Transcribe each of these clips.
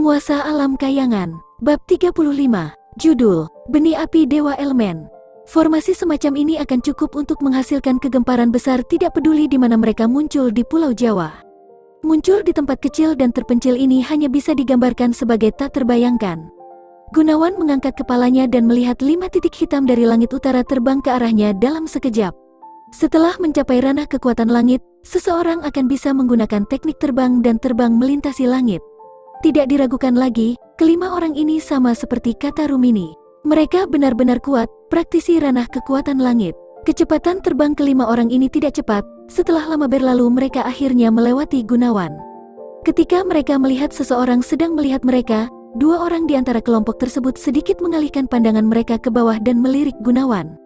Penguasa Alam Kayangan. Bab 35. Judul, Benih Api Dewa Elemen. Formasi semacam ini akan cukup untuk menghasilkan kegemparan besar tidak peduli di mana mereka muncul di Pulau Jawa. Muncul di tempat kecil dan terpencil ini hanya bisa digambarkan sebagai tak terbayangkan. Gunawan mengangkat kepalanya dan melihat 5 titik hitam dari langit utara terbang ke arahnya dalam sekejap. Setelah mencapai ranah kekuatan langit, seseorang akan bisa menggunakan teknik terbang dan terbang melintasi langit. Tidak diragukan lagi, kelima orang ini sama seperti kata Rumini. Mereka benar-benar kuat, praktisi ranah kekuatan langit. Kecepatan terbang kelima orang ini tidak cepat, setelah lama berlalu mereka akhirnya melewati Gunawan. Ketika mereka melihat seseorang sedang melihat mereka, 2 orang di antara kelompok tersebut sedikit mengalihkan pandangan mereka ke bawah dan melirik Gunawan.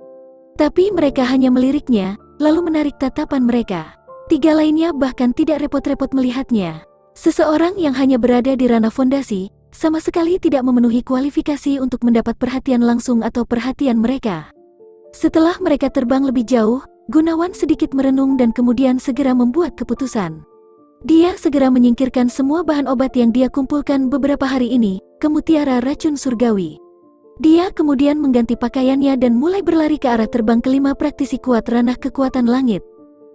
Tapi mereka hanya meliriknya, lalu menarik tatapan mereka. 3 lainnya bahkan tidak repot-repot melihatnya. Seseorang yang hanya berada di ranah fondasi, sama sekali tidak memenuhi kualifikasi untuk mendapat perhatian langsung atau perhatian mereka. Setelah mereka terbang lebih jauh, Gunawan sedikit merenung dan kemudian segera membuat keputusan. Dia segera menyingkirkan semua bahan obat yang dia kumpulkan beberapa hari ini, ke mutiara racun surgawi. Dia kemudian mengganti pakaiannya dan mulai berlari ke arah terbang kelima praktisi kuat ranah kekuatan langit.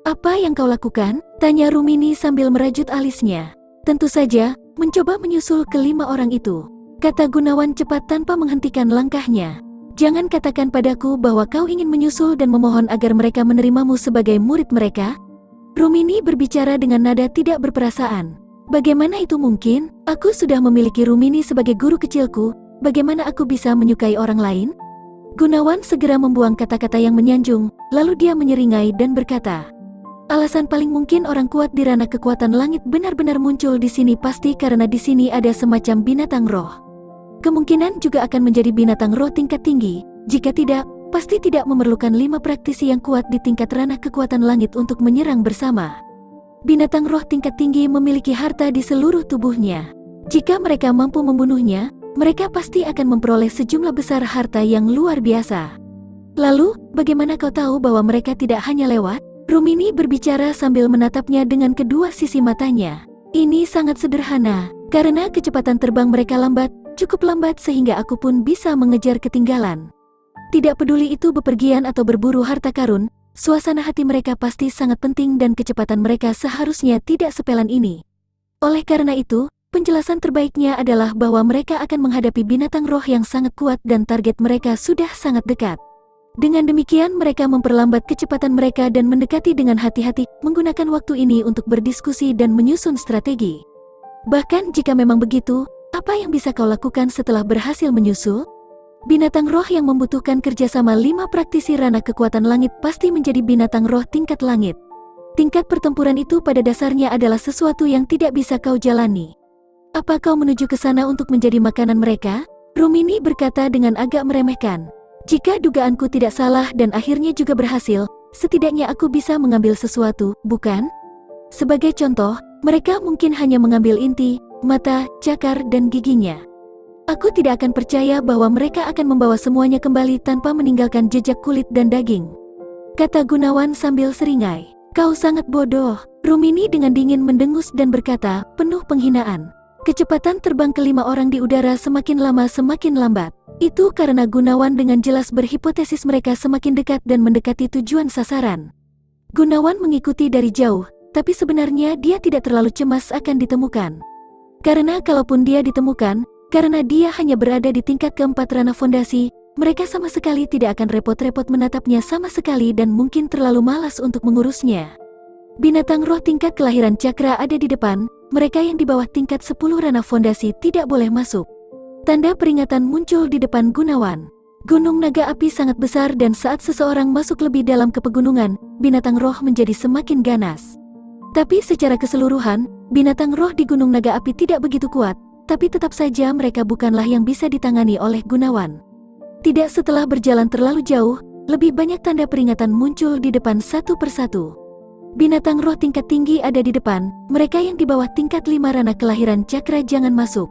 "Apa yang kau lakukan?" tanya Rumini sambil merajut alisnya. "Tentu saja, mencoba menyusul kelima orang itu," kata Gunawan cepat tanpa menghentikan langkahnya. "Jangan katakan padaku bahwa kau ingin menyusul dan memohon agar mereka menerimamu sebagai murid mereka." Rumini berbicara dengan nada tidak berperasaan. "Bagaimana itu mungkin? Aku sudah memiliki Rumini sebagai guru kecilku, bagaimana aku bisa menyukai orang lain?" Gunawan segera membuang kata-kata yang menyanjung, lalu dia menyeringai dan berkata, "Alasan paling mungkin orang kuat di ranah kekuatan langit benar-benar muncul di sini pasti karena di sini ada semacam binatang roh. Kemungkinan juga akan menjadi binatang roh tingkat tinggi. Jika tidak, pasti tidak memerlukan 5 praktisi yang kuat di tingkat ranah kekuatan langit untuk menyerang bersama. Binatang roh tingkat tinggi memiliki harta di seluruh tubuhnya. Jika mereka mampu membunuhnya, mereka pasti akan memperoleh sejumlah besar harta yang luar biasa. Lalu, bagaimana kau tahu bahwa mereka tidak hanya lewat?" Rumini berbicara sambil menatapnya dengan kedua sisi matanya. "Ini sangat sederhana, karena kecepatan terbang mereka lambat, cukup lambat sehingga aku pun bisa mengejar ketinggalan. Tidak peduli itu bepergian atau berburu harta karun, suasana hati mereka pasti sangat penting dan kecepatan mereka seharusnya tidak sepelan ini. Oleh karena itu, penjelasan terbaiknya adalah bahwa mereka akan menghadapi binatang roh yang sangat kuat dan target mereka sudah sangat dekat. Dengan demikian mereka memperlambat kecepatan mereka dan mendekati dengan hati-hati, menggunakan waktu ini untuk berdiskusi dan menyusun strategi. Bahkan jika memang begitu, apa yang bisa kau lakukan setelah berhasil menyusul? Binatang roh yang membutuhkan kerjasama 5 praktisi ranah kekuatan langit pasti menjadi binatang roh tingkat langit. Tingkat pertempuran itu pada dasarnya adalah sesuatu yang tidak bisa kau jalani. Apa kau menuju ke sana untuk menjadi makanan mereka?" Rumini berkata dengan agak meremehkan. "Jika dugaanku tidak salah dan akhirnya juga berhasil, setidaknya aku bisa mengambil sesuatu, bukan? Sebagai contoh, mereka mungkin hanya mengambil inti, mata, cakar, dan giginya. Aku tidak akan percaya bahwa mereka akan membawa semuanya kembali tanpa meninggalkan jejak kulit dan daging," kata Gunawan sambil seringai. "Kau sangat bodoh." Rumini dengan dingin mendengus dan berkata, penuh penghinaan. Kecepatan terbang kelima orang di udara semakin lama semakin lambat. Itu karena Gunawan dengan jelas berhipotesis mereka semakin dekat dan mendekati tujuan sasaran. Gunawan mengikuti dari jauh, tapi sebenarnya dia tidak terlalu cemas akan ditemukan. Karena kalaupun dia ditemukan, karena dia hanya berada di tingkat keempat ranah fondasi, mereka sama sekali tidak akan repot-repot menatapnya sama sekali dan mungkin terlalu malas untuk mengurusnya. Binatang roh tingkat kelahiran cakra ada di depan, mereka yang di bawah tingkat 10 ranah fondasi tidak boleh masuk. Tanda peringatan muncul di depan Gunawan. Gunung naga api sangat besar dan saat seseorang masuk lebih dalam ke pegunungan, binatang roh menjadi semakin ganas. Tapi secara keseluruhan, binatang roh di gunung naga api tidak begitu kuat, tapi tetap saja mereka bukanlah yang bisa ditangani oleh Gunawan. Tidak setelah berjalan terlalu jauh, lebih banyak tanda peringatan muncul di depan satu persatu. Binatang roh tingkat tinggi ada di depan, mereka yang di bawah tingkat 5 ranah kelahiran cakra jangan masuk.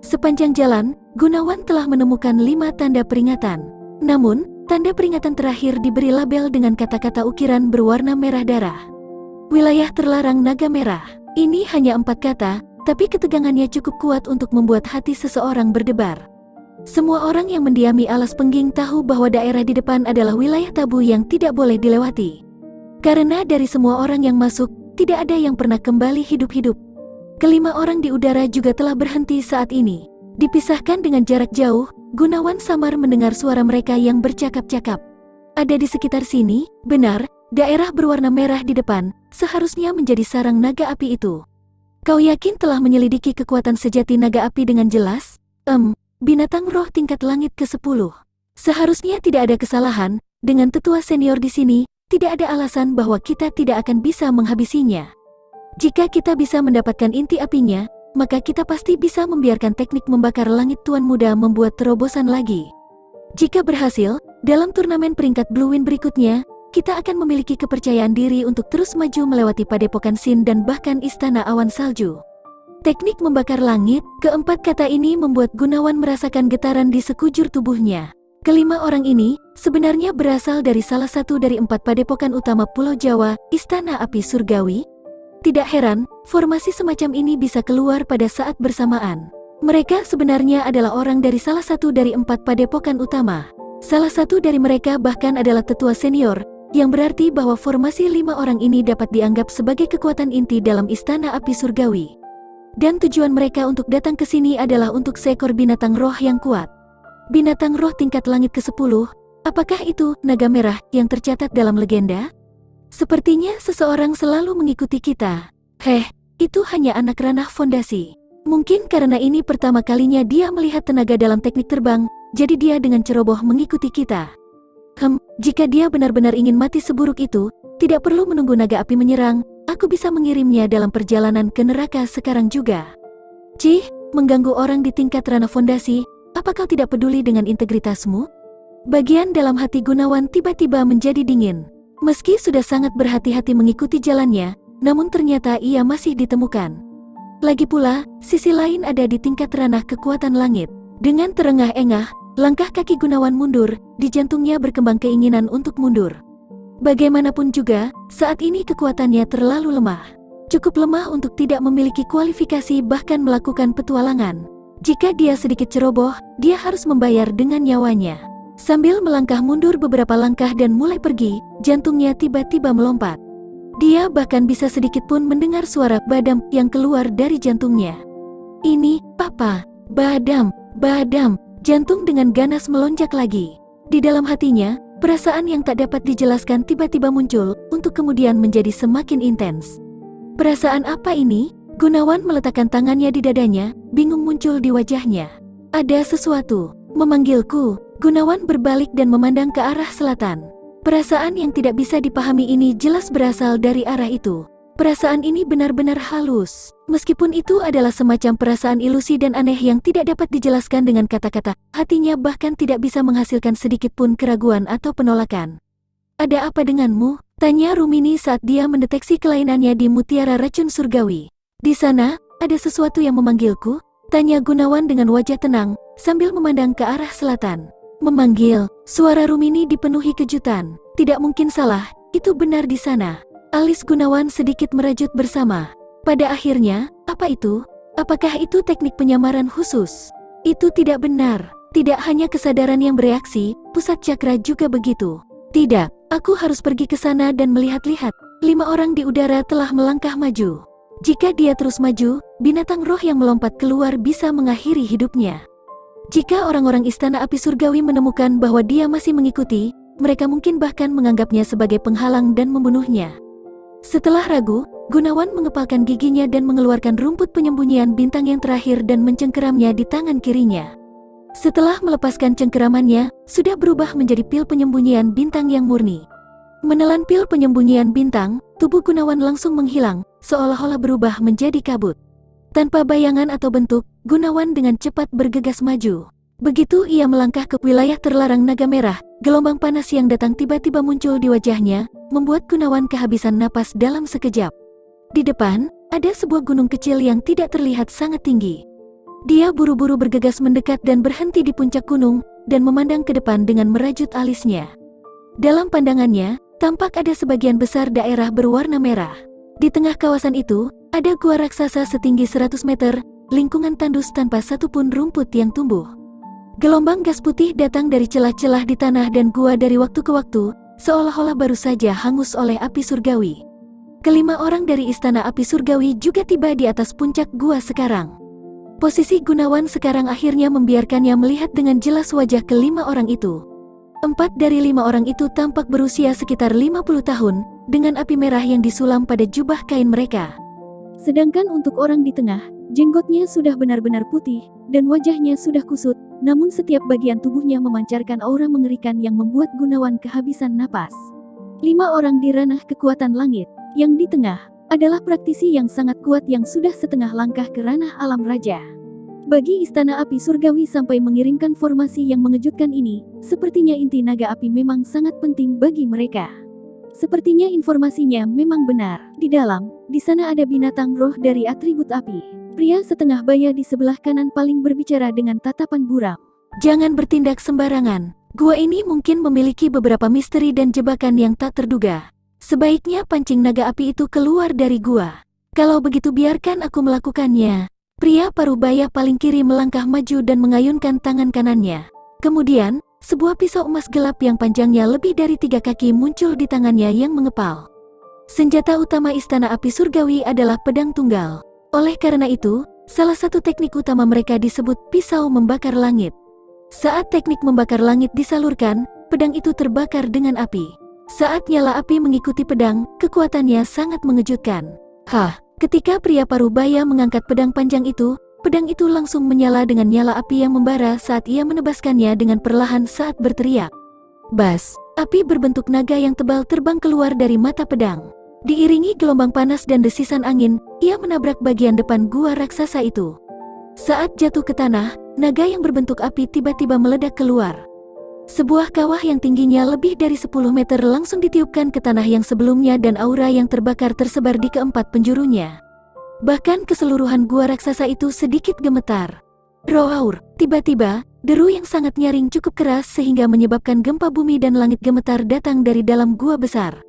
Sepanjang jalan, Gunawan telah menemukan 5 tanda peringatan. Namun, tanda peringatan terakhir diberi label dengan kata-kata ukiran berwarna merah darah. "Wilayah terlarang naga merah." Ini hanya 4 kata, tapi ketegangannya cukup kuat untuk membuat hati seseorang berdebar. Semua orang yang mendiami alas pengging tahu bahwa daerah di depan adalah wilayah tabu yang tidak boleh dilewati. Karena dari semua orang yang masuk, tidak ada yang pernah kembali hidup-hidup. Kelima orang di udara juga telah berhenti saat ini. Dipisahkan dengan jarak jauh, Gunawan samar mendengar suara mereka yang bercakap-cakap. Ada di sekitar sini, benar, daerah berwarna merah di depan, seharusnya menjadi sarang naga api itu. Kau yakin telah menyelidiki kekuatan sejati naga api dengan jelas? Binatang roh tingkat langit ke-10. Seharusnya tidak ada kesalahan, dengan tetua senior di sini, tidak ada alasan bahwa kita tidak akan bisa menghabisinya. Jika kita bisa mendapatkan inti apinya, maka kita pasti bisa membiarkan teknik membakar langit Tuan Muda membuat terobosan lagi. Jika berhasil, dalam turnamen peringkat Blue Win berikutnya, kita akan memiliki kepercayaan diri untuk terus maju melewati Padepokan Sin dan bahkan Istana Awan Salju. Teknik membakar langit, keempat kata ini membuat Gunawan merasakan getaran di sekujur tubuhnya. Kelima orang ini sebenarnya berasal dari salah satu dari 4 padepokan utama Pulau Jawa, Istana Api Surgawi. Tidak heran, formasi semacam ini bisa keluar pada saat bersamaan. Mereka sebenarnya adalah orang dari salah satu dari 4 padepokan utama. Salah satu dari mereka bahkan adalah tetua senior, yang berarti bahwa formasi 5 orang ini dapat dianggap sebagai kekuatan inti dalam Istana Api Surgawi. Dan tujuan mereka untuk datang ke sini adalah untuk seekor binatang roh yang kuat. Binatang roh tingkat langit ke-10, apakah itu naga merah yang tercatat dalam legenda? Sepertinya seseorang selalu mengikuti kita. Itu hanya anak ranah fondasi. Mungkin karena ini pertama kalinya dia melihat tenaga dalam teknik terbang, jadi dia dengan ceroboh mengikuti kita. Jika dia benar-benar ingin mati seburuk itu, tidak perlu menunggu naga api menyerang. Aku bisa mengirimnya dalam perjalanan ke neraka sekarang juga. Cih, mengganggu orang di tingkat ranah fondasi, apa kau tidak peduli dengan integritasmu? Bagian dalam hati Gunawan tiba-tiba menjadi dingin. Meski sudah sangat berhati-hati mengikuti jalannya, namun ternyata ia masih ditemukan. Lagi pula, sisi lain ada di tingkat ranah kekuatan langit. Dengan terengah-engah, langkah kaki Gunawan mundur, di jantungnya berkembang keinginan untuk mundur. Bagaimanapun juga, saat ini kekuatannya terlalu lemah. Cukup lemah untuk tidak memiliki kualifikasi bahkan melakukan petualangan. Jika dia sedikit ceroboh, dia harus membayar dengan nyawanya. Sambil melangkah mundur beberapa langkah dan mulai pergi, jantungnya tiba-tiba melompat. Dia bahkan bisa sedikit pun mendengar suara badam yang keluar dari jantungnya. Ini, apa? Badam, badam. Jantung dengan ganas melonjak lagi. Di dalam hatinya, perasaan yang tak dapat dijelaskan tiba-tiba muncul, untuk kemudian menjadi semakin intens. Perasaan apa ini? Gunawan meletakkan tangannya di dadanya, bingung muncul di wajahnya. Ada sesuatu, memanggilku. Gunawan berbalik dan memandang ke arah selatan. Perasaan yang tidak bisa dipahami ini jelas berasal dari arah itu. Perasaan ini benar-benar halus. Meskipun itu adalah semacam perasaan ilusi dan aneh yang tidak dapat dijelaskan dengan kata-kata, hatinya bahkan tidak bisa menghasilkan sedikit pun keraguan atau penolakan. Ada apa denganmu? Tanya Rumini saat dia mendeteksi kelainannya di mutiara racun surgawi. Di sana, ada sesuatu yang memanggilku? Tanya Gunawan dengan wajah tenang, sambil memandang ke arah selatan. Memanggil, suara Rumini dipenuhi kejutan. Tidak mungkin salah, itu benar di sana. Alis Gunawan sedikit merajut bersama. Pada akhirnya, apa itu? Apakah itu teknik penyamaran khusus? Itu tidak benar. Tidak hanya kesadaran yang bereaksi, pusat cakra juga begitu. Tidak, aku harus pergi ke sana dan melihat-lihat. 5 orang di udara telah melangkah maju. Jika dia terus maju, binatang roh yang melompat keluar bisa mengakhiri hidupnya. Jika orang-orang Istana Api Surgawi menemukan bahwa dia masih mengikuti, mereka mungkin bahkan menganggapnya sebagai penghalang dan membunuhnya. Setelah ragu, Gunawan mengepalkan giginya dan mengeluarkan rumput penyembunyian bintang yang terakhir dan mencengkeramnya di tangan kirinya. Setelah melepaskan cengkeramannya, sudah berubah menjadi pil penyembunyian bintang yang murni. Menelan pil penyembunyian bintang, tubuh Gunawan langsung menghilang, seolah-olah berubah menjadi kabut. Tanpa bayangan atau bentuk, Gunawan dengan cepat bergegas maju. Begitu ia melangkah ke wilayah terlarang naga merah, gelombang panas yang datang tiba-tiba muncul di wajahnya, membuat Gunawan kehabisan napas dalam sekejap. Di depan, ada sebuah gunung kecil yang tidak terlihat sangat tinggi. Dia buru-buru bergegas mendekat dan berhenti di puncak gunung, dan memandang ke depan dengan merajut alisnya. Dalam pandangannya, tampak ada sebagian besar daerah berwarna merah. Di tengah kawasan itu, Ada gua raksasa setinggi 100 meter, lingkungan tandus tanpa satupun rumput yang tumbuh. Gelombang gas putih datang dari celah-celah di tanah dan gua dari waktu ke waktu, seolah-olah baru saja hangus oleh api surgawi. Kelima orang dari Istana Api Surgawi juga tiba di atas puncak gua sekarang. Posisi Gunawan sekarang akhirnya membiarkannya melihat dengan jelas wajah kelima orang itu. 4 dari 5 orang itu tampak berusia sekitar 50 tahun, dengan api merah yang disulam pada jubah kain mereka. Sedangkan untuk orang di tengah, jenggotnya sudah benar-benar putih, dan wajahnya sudah kusut, namun setiap bagian tubuhnya memancarkan aura mengerikan yang membuat Gunawan kehabisan napas. 5 orang di ranah kekuatan langit. Yang di tengah adalah praktisi yang sangat kuat yang sudah setengah langkah ke ranah alam raja. Bagi Istana Api Surgawi sampai mengirimkan formasi yang mengejutkan ini, sepertinya inti naga api memang sangat penting bagi mereka. Sepertinya informasinya memang benar. Di sana ada binatang roh dari atribut api. Pria setengah baya di sebelah kanan paling berbicara dengan tatapan buram. Jangan bertindak sembarangan. Gua ini mungkin memiliki beberapa misteri dan jebakan yang tak terduga. Sebaiknya pancing naga api itu keluar dari gua. Kalau begitu biarkan aku melakukannya. Pria parubaya paling kiri melangkah maju dan mengayunkan tangan kanannya. Kemudian, sebuah pisau emas gelap yang panjangnya lebih dari 3 kaki muncul di tangannya yang mengepal. Senjata utama Istana Api Surgawi adalah pedang tunggal. Oleh karena itu, salah satu teknik utama mereka disebut pisau membakar langit. Saat teknik membakar langit disalurkan, pedang itu terbakar dengan api. Saat nyala api mengikuti pedang, kekuatannya sangat mengejutkan. Ketika pria parubaya mengangkat pedang panjang itu, pedang itu langsung menyala dengan nyala api yang membara saat ia menebaskannya dengan perlahan saat berteriak. Bas, api berbentuk naga yang tebal terbang keluar dari mata pedang. Diiringi gelombang panas dan desisan angin, ia menabrak bagian depan gua raksasa itu. Saat jatuh ke tanah, naga yang berbentuk api tiba-tiba meledak keluar. Sebuah kawah yang tingginya lebih dari 10 meter langsung ditiupkan ke tanah yang sebelumnya dan aura yang terbakar tersebar di keempat penjurunya. Bahkan keseluruhan gua raksasa itu sedikit gemetar. Roar, tiba-tiba, deru yang sangat nyaring cukup keras sehingga menyebabkan gempa bumi dan langit gemetar datang dari dalam gua besar.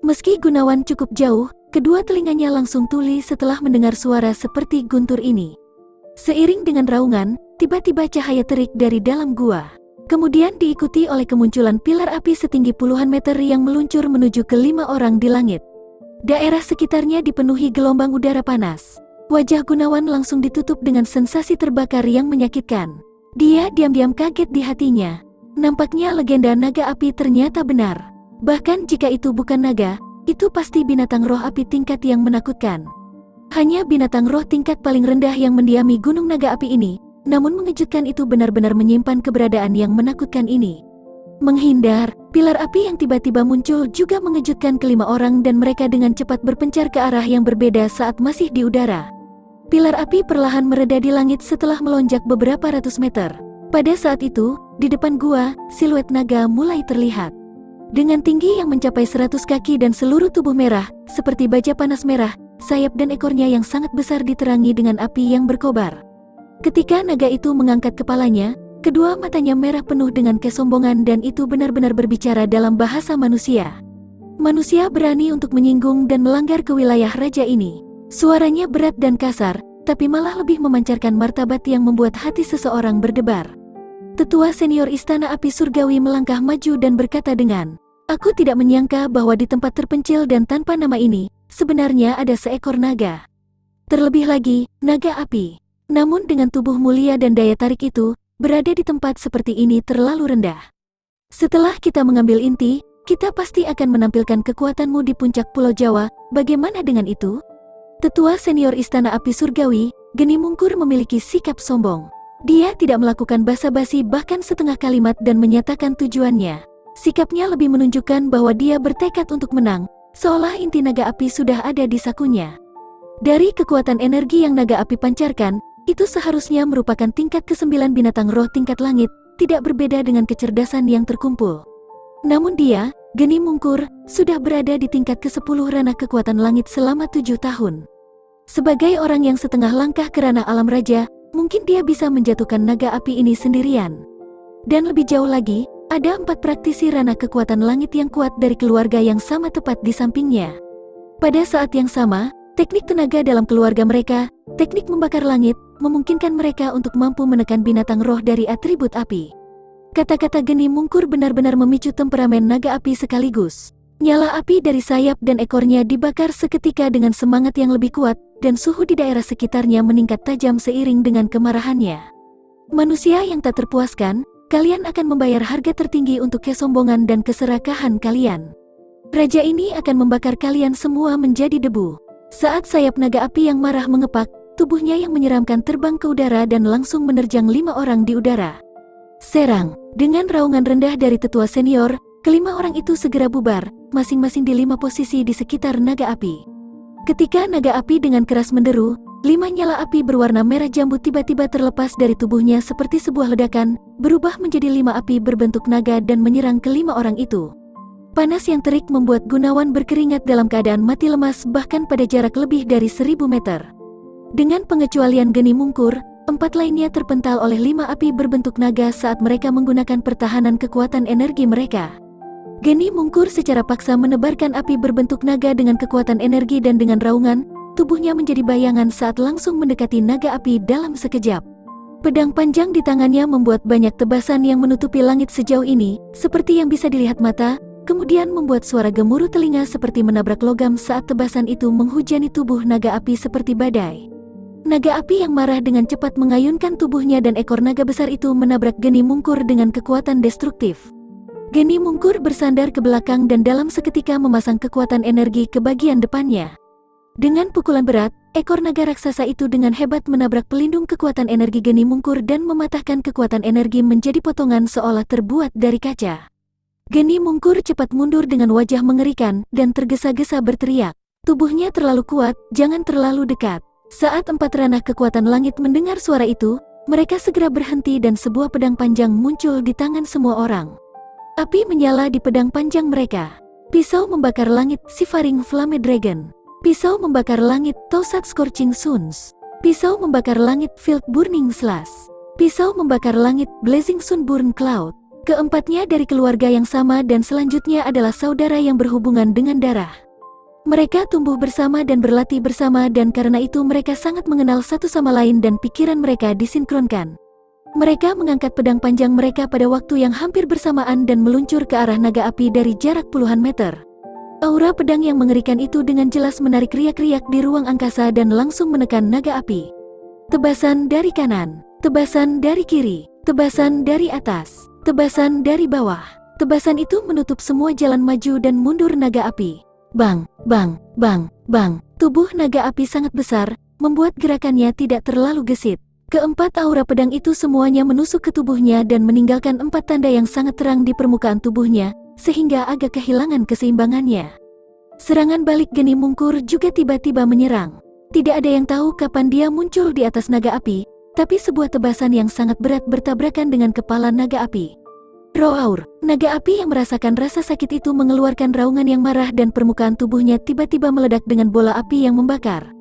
Meski Gunawan cukup jauh, kedua telinganya langsung tuli setelah mendengar suara seperti guntur ini. Seiring dengan raungan, tiba-tiba cahaya terik dari dalam gua. Kemudian diikuti oleh kemunculan pilar api setinggi puluhan meter yang meluncur menuju ke 5 orang di langit. Daerah sekitarnya dipenuhi gelombang udara panas. Wajah Gunawan langsung ditutup dengan sensasi terbakar yang menyakitkan. Dia diam-diam kaget di hatinya. Nampaknya legenda naga api ternyata benar. Bahkan jika itu bukan naga, itu pasti binatang roh api tingkat yang menakutkan. Hanya binatang roh tingkat paling rendah yang mendiami gunung naga api ini. Namun mengejutkan itu benar-benar menyimpan keberadaan yang menakutkan ini. Menghindar, pilar api yang tiba-tiba muncul juga mengejutkan kelima orang dan mereka dengan cepat berpencar ke arah yang berbeda saat masih di udara. Pilar api perlahan mereda di langit setelah melonjak beberapa ratus meter. Pada saat itu, di depan gua, siluet naga mulai terlihat. Dengan tinggi yang mencapai 100 kaki dan seluruh tubuh merah, seperti baja panas merah, sayap dan ekornya yang sangat besar diterangi dengan api yang berkobar. Ketika naga itu mengangkat kepalanya, kedua matanya merah penuh dengan kesombongan dan itu benar-benar berbicara dalam bahasa manusia. Manusia berani untuk menyinggung dan melanggar ke wilayah raja ini. Suaranya berat dan kasar, tapi malah lebih memancarkan martabat yang membuat hati seseorang berdebar. Tetua senior Istana Api Surgawi melangkah maju dan berkata dengan, "Aku tidak menyangka bahwa di tempat terpencil dan tanpa nama ini, sebenarnya ada seekor naga. Terlebih lagi, naga api. Namun dengan tubuh mulia dan daya tarik itu, berada di tempat seperti ini terlalu rendah. Setelah kita mengambil inti, kita pasti akan menampilkan kekuatanmu di puncak Pulau Jawa, bagaimana dengan itu?" Tetua senior Istana Api Surgawi, Geni Mungkur memiliki sikap sombong. Dia tidak melakukan basa-basi bahkan setengah kalimat dan menyatakan tujuannya. Sikapnya lebih menunjukkan bahwa dia bertekad untuk menang, seolah inti naga api sudah ada di sakunya. Dari kekuatan energi yang naga api pancarkan, itu seharusnya merupakan tingkat ke-9 binatang roh tingkat langit, tidak berbeda dengan kecerdasan yang terkumpul. Namun dia, Geni Mungkur, sudah berada di tingkat ke-10 ranah kekuatan langit selama 7 tahun. Sebagai orang yang setengah langkah ke ranah alam raja, mungkin dia bisa menjatuhkan naga api ini sendirian. Dan lebih jauh lagi, ada 4 praktisi ranah kekuatan langit yang kuat dari keluarga yang sama tepat di sampingnya. Pada saat yang sama, Teknik tenaga dalam keluarga mereka, teknik membakar langit, memungkinkan mereka untuk mampu menekan binatang roh dari atribut api. Kata-kata Geni Mungkur benar-benar memicu temperamen naga api sekaligus. Nyala api dari sayap dan ekornya dibakar seketika dengan semangat yang lebih kuat, dan suhu di daerah sekitarnya meningkat tajam seiring dengan kemarahannya. Manusia yang tak terpuaskan, kalian akan membayar harga tertinggi untuk kesombongan dan keserakahan kalian. Raja ini akan membakar kalian semua menjadi debu. Saat sayap naga api yang marah mengepak, tubuhnya yang menyeramkan terbang ke udara dan langsung menerjang 5 orang di udara. Serang, dengan raungan rendah dari tetua senior, kelima orang itu segera bubar, masing-masing di 5 posisi di sekitar naga api. Ketika naga api dengan keras menderu, 5 nyala api berwarna merah jambu tiba-tiba terlepas dari tubuhnya seperti sebuah ledakan, berubah menjadi 5 api berbentuk naga dan menyerang kelima orang itu. Panas yang terik membuat Gunawan berkeringat dalam keadaan mati lemas bahkan pada jarak lebih dari 1000 meter. Dengan pengecualian Geni Mungkur, 4 lainnya terpental oleh 5 api berbentuk naga saat mereka menggunakan pertahanan kekuatan energi mereka. Geni Mungkur secara paksa menebarkan api berbentuk naga dengan kekuatan energi dan dengan raungan, tubuhnya menjadi bayangan saat langsung mendekati naga api dalam sekejap. Pedang panjang di tangannya membuat banyak tebasan yang menutupi langit sejauh ini, seperti yang bisa dilihat mata, kemudian membuat suara gemuruh telinga seperti menabrak logam saat tebasan itu menghujani tubuh naga api seperti badai. Naga api yang marah dengan cepat mengayunkan tubuhnya dan ekor naga besar itu menabrak Geni Mungkur dengan kekuatan destruktif. Geni Mungkur bersandar ke belakang dan dalam seketika memasang kekuatan energi ke bagian depannya. Dengan pukulan berat, ekor naga raksasa itu dengan hebat menabrak pelindung kekuatan energi Geni Mungkur dan mematahkan kekuatan energi menjadi potongan seolah terbuat dari kaca. Geni Mungkur cepat mundur dengan wajah mengerikan dan tergesa-gesa berteriak. Tubuhnya terlalu kuat, jangan terlalu dekat. Saat 4 ranah kekuatan langit mendengar suara itu, mereka segera berhenti dan sebuah pedang panjang muncul di tangan semua orang. Api menyala di pedang panjang mereka. Pisau membakar langit, Shivering Flame Dragon. Pisau membakar langit, Toussaint Scorching Suns. Pisau membakar langit, Field Burning Slash. Pisau membakar langit, Blazing Sunburn Cloud. Keempatnya dari keluarga yang sama dan selanjutnya adalah saudara yang berhubungan dengan darah. Mereka tumbuh bersama dan berlatih bersama dan karena itu mereka sangat mengenal satu sama lain dan pikiran mereka disinkronkan. Mereka mengangkat pedang panjang mereka pada waktu yang hampir bersamaan dan meluncur ke arah naga api dari jarak puluhan meter. Aura pedang yang mengerikan itu dengan jelas menarik riak-riak di ruang angkasa dan langsung menekan naga api. Tebasan dari kanan, tebasan dari kiri, tebasan dari atas. Tebasan dari bawah. Tebasan itu menutup semua jalan maju dan mundur naga api. Bang, bang, bang, bang. Tubuh naga api sangat besar, membuat gerakannya tidak terlalu gesit. Keempat aura pedang itu semuanya menusuk ke tubuhnya dan meninggalkan 4 tanda yang sangat terang di permukaan tubuhnya, sehingga agak kehilangan keseimbangannya. Serangan balik Geni Mungkur juga tiba-tiba menyerang. Tidak ada yang tahu kapan dia muncul di atas naga api, tapi sebuah tebasan yang sangat berat bertabrakan dengan kepala naga api. Roar, naga api yang merasakan rasa sakit itu mengeluarkan raungan yang marah dan permukaan tubuhnya tiba-tiba meledak dengan bola api yang membakar.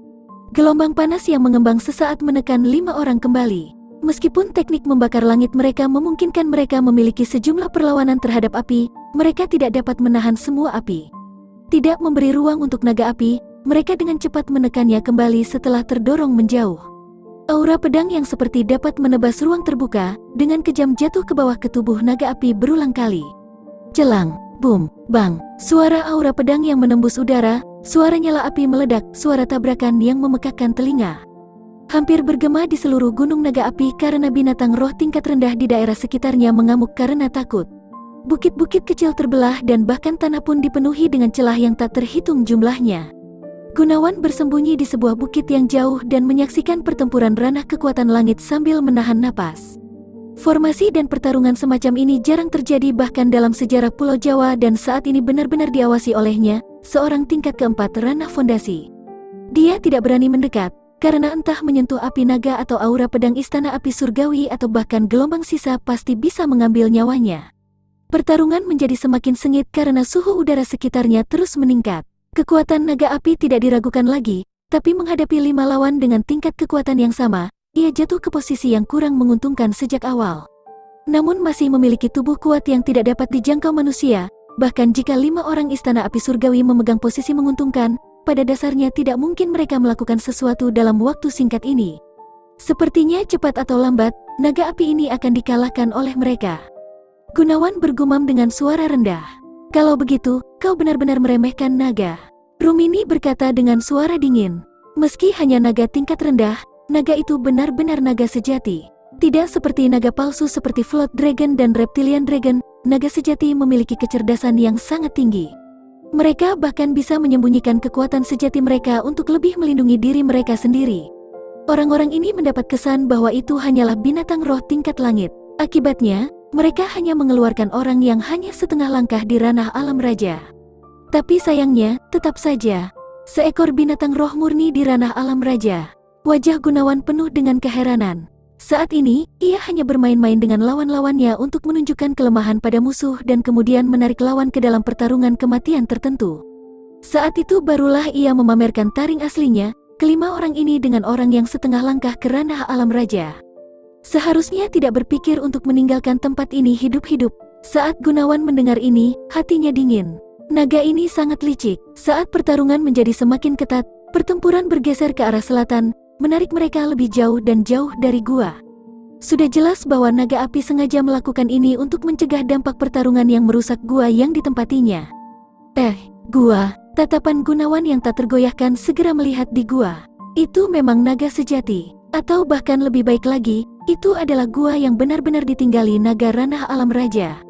Gelombang panas yang mengembang sesaat menekan 5 orang kembali. Meskipun teknik membakar langit mereka memungkinkan mereka memiliki sejumlah perlawanan terhadap api, mereka tidak dapat menahan semua api. Tidak memberi ruang untuk naga api, mereka dengan cepat menekannya kembali setelah terdorong menjauh. Aura pedang yang seperti dapat menebas ruang terbuka, dengan kejam jatuh ke bawah ke tubuh naga api berulang kali. Celang, boom, bang, suara aura pedang yang menembus udara, suara nyala api meledak, suara tabrakan yang memekakkan telinga. Hampir bergema di seluruh gunung naga api karena binatang roh tingkat rendah di daerah sekitarnya mengamuk karena takut. Bukit-bukit kecil terbelah dan bahkan tanah pun dipenuhi dengan celah yang tak terhitung jumlahnya. Gunawan bersembunyi di sebuah bukit yang jauh dan menyaksikan pertempuran ranah kekuatan langit sambil menahan napas. Formasi dan pertarungan semacam ini jarang terjadi bahkan dalam sejarah Pulau Jawa dan saat ini benar-benar diawasi olehnya, seorang tingkat keempat ranah fondasi. Dia tidak berani mendekat, karena entah menyentuh api naga atau aura pedang istana api surgawi atau bahkan gelombang sisa pasti bisa mengambil nyawanya. Pertarungan menjadi semakin sengit karena suhu udara sekitarnya terus meningkat. Kekuatan naga api tidak diragukan lagi, tapi menghadapi 5 lawan dengan tingkat kekuatan yang sama, ia jatuh ke posisi yang kurang menguntungkan sejak awal. Namun masih memiliki tubuh kuat yang tidak dapat dijangkau manusia, bahkan jika 5 orang istana api surgawi memegang posisi menguntungkan, pada dasarnya tidak mungkin mereka melakukan sesuatu dalam waktu singkat ini. Sepertinya cepat atau lambat, naga api ini akan dikalahkan oleh mereka. Gunawan bergumam dengan suara rendah. Kalau begitu, kau benar-benar meremehkan naga. Rumini berkata dengan suara dingin. Meski hanya naga tingkat rendah, naga itu benar-benar naga sejati. Tidak seperti naga palsu seperti Flood Dragon dan Reptilian Dragon, naga sejati memiliki kecerdasan yang sangat tinggi. Mereka bahkan bisa menyembunyikan kekuatan sejati mereka untuk lebih melindungi diri mereka sendiri. Orang-orang ini mendapat kesan bahwa itu hanyalah binatang roh tingkat langit. Akibatnya, mereka hanya mengeluarkan orang yang hanya setengah langkah di ranah alam raja. Tapi sayangnya, tetap saja, seekor binatang roh murni di ranah alam raja. Wajah Gunawan penuh dengan keheranan. Saat ini, ia hanya bermain-main dengan lawan-lawannya untuk menunjukkan kelemahan pada musuh dan kemudian menarik lawan ke dalam pertarungan kematian tertentu. Saat itu barulah ia memamerkan taring aslinya, kelima orang ini dengan orang yang setengah langkah ke ranah alam raja. Seharusnya tidak berpikir untuk meninggalkan tempat ini hidup-hidup. Saat Gunawan mendengar ini, hatinya dingin. Naga ini sangat licik. Saat pertarungan menjadi semakin ketat, pertempuran bergeser ke arah selatan, menarik mereka lebih jauh dan jauh dari gua. Sudah jelas bahwa naga api sengaja melakukan ini untuk mencegah dampak pertarungan yang merusak gua yang ditempatinya. Gua, tatapan Gunawan yang tak tergoyahkan segera melihat di gua. Itu memang naga sejati. Atau bahkan lebih baik lagi, itu adalah gua yang benar-benar ditinggali naga ranah alam raja.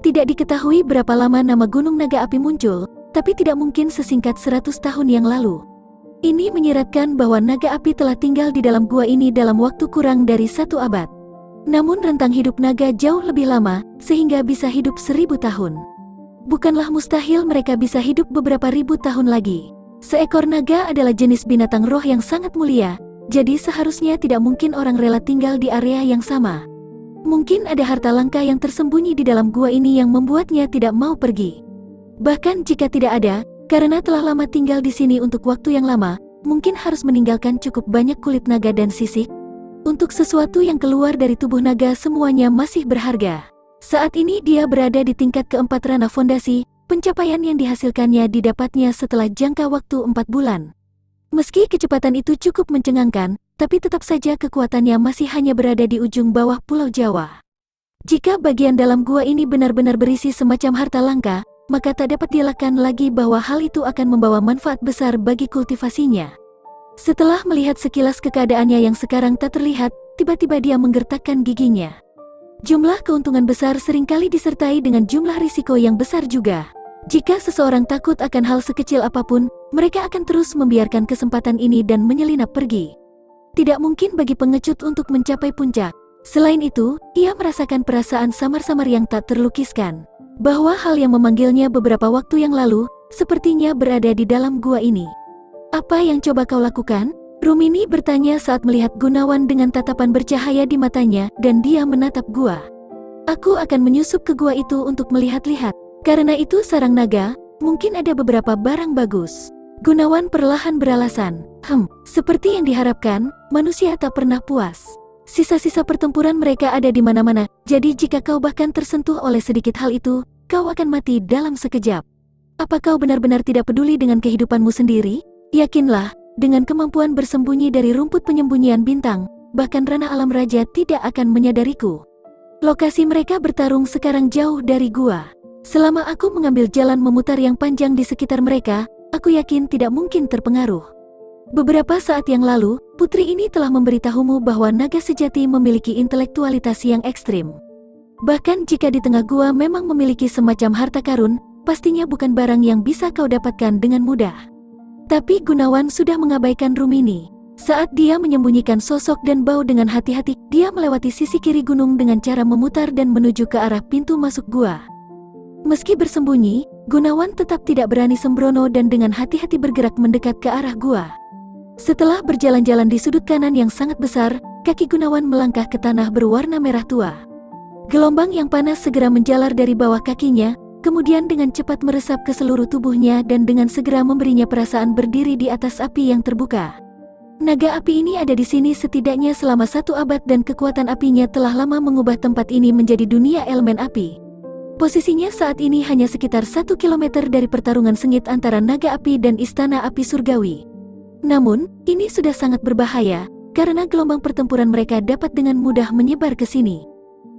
Tidak diketahui berapa lama nama Gunung Naga Api muncul, tapi tidak mungkin sesingkat 100 tahun yang lalu. Ini menyiratkan bahwa naga api telah tinggal di dalam gua ini dalam waktu kurang dari 1 abad. Namun rentang hidup naga jauh lebih lama, sehingga bisa hidup 1000 tahun. Bukanlah mustahil mereka bisa hidup beberapa ribu tahun lagi. Seekor naga adalah jenis binatang roh yang sangat mulia, jadi seharusnya tidak mungkin orang rela tinggal di area yang sama. Mungkin ada harta langka yang tersembunyi di dalam gua ini yang membuatnya tidak mau pergi. Bahkan jika tidak ada, karena telah lama tinggal di sini untuk waktu yang lama, mungkin harus meninggalkan cukup banyak kulit naga dan sisik. Untuk sesuatu yang keluar dari tubuh naga semuanya masih berharga. Saat ini dia berada di tingkat keempat ranah fondasi, pencapaian yang dihasilkannya didapatnya setelah jangka waktu 4 bulan. Meski kecepatan itu cukup mencengangkan, tapi tetap saja kekuatannya masih hanya berada di ujung bawah Pulau Jawa. Jika bagian dalam gua ini benar-benar berisi semacam harta langka, maka tak dapat dielakkan lagi bahwa hal itu akan membawa manfaat besar bagi kultivasinya. Setelah melihat sekilas keadaannya yang sekarang tak terlihat, tiba-tiba dia menggertakkan giginya. Jumlah keuntungan besar seringkali disertai dengan jumlah risiko yang besar juga. Jika seseorang takut akan hal sekecil apapun, mereka akan terus membiarkan kesempatan ini dan menyelinap pergi. Tidak mungkin bagi pengecut untuk mencapai puncak. Selain itu, ia merasakan perasaan samar-samar yang tak terlukiskan. Bahwa hal yang memanggilnya beberapa waktu yang lalu, sepertinya berada di dalam gua ini. Apa yang coba kau lakukan? Rumini bertanya saat melihat Gunawan dengan tatapan bercahaya di matanya dan dia menatap gua. Aku akan menyusup ke gua itu untuk melihat-lihat. Karena itu sarang naga, mungkin ada beberapa barang bagus. Gunawan perlahan beralasan. Seperti yang diharapkan, manusia tak pernah puas. Sisa-sisa pertempuran mereka ada di mana-mana, jadi jika kau bahkan tersentuh oleh sedikit hal itu, kau akan mati dalam sekejap. Apa kau benar-benar tidak peduli dengan kehidupanmu sendiri? Yakinlah, dengan kemampuan bersembunyi dari rumput penyembunyian bintang, bahkan ranah alam raja tidak akan menyadariku. Lokasi mereka bertarung sekarang jauh dari gua. Selama aku mengambil jalan memutar yang panjang di sekitar mereka, aku yakin tidak mungkin terpengaruh. Beberapa saat yang lalu, putri ini telah memberitahumu bahwa naga sejati memiliki intelektualitas yang ekstrim. Bahkan jika di tengah gua memang memiliki semacam harta karun, pastinya bukan barang yang bisa kau dapatkan dengan mudah. Tapi Gunawan sudah mengabaikan Rumini. Saat dia menyembunyikan sosok dan bau dengan hati-hati, dia melewati sisi kiri gunung dengan cara memutar dan menuju ke arah pintu masuk gua. Meski bersembunyi, Gunawan tetap tidak berani sembrono dan dengan hati-hati bergerak mendekat ke arah gua. Setelah berjalan-jalan di sudut kanan yang sangat besar, kaki Gunawan melangkah ke tanah berwarna merah tua. Gelombang yang panas segera menjalar dari bawah kakinya, kemudian dengan cepat meresap ke seluruh tubuhnya dan dengan segera memberinya perasaan berdiri di atas api yang terbuka. Naga api ini ada di sini setidaknya selama 1 abad dan kekuatan apinya telah lama mengubah tempat ini menjadi dunia elemen api. Posisinya saat ini hanya sekitar 1 kilometer dari pertarungan sengit antara naga api dan istana api surgawi. Namun, ini sudah sangat berbahaya, karena gelombang pertempuran mereka dapat dengan mudah menyebar ke sini.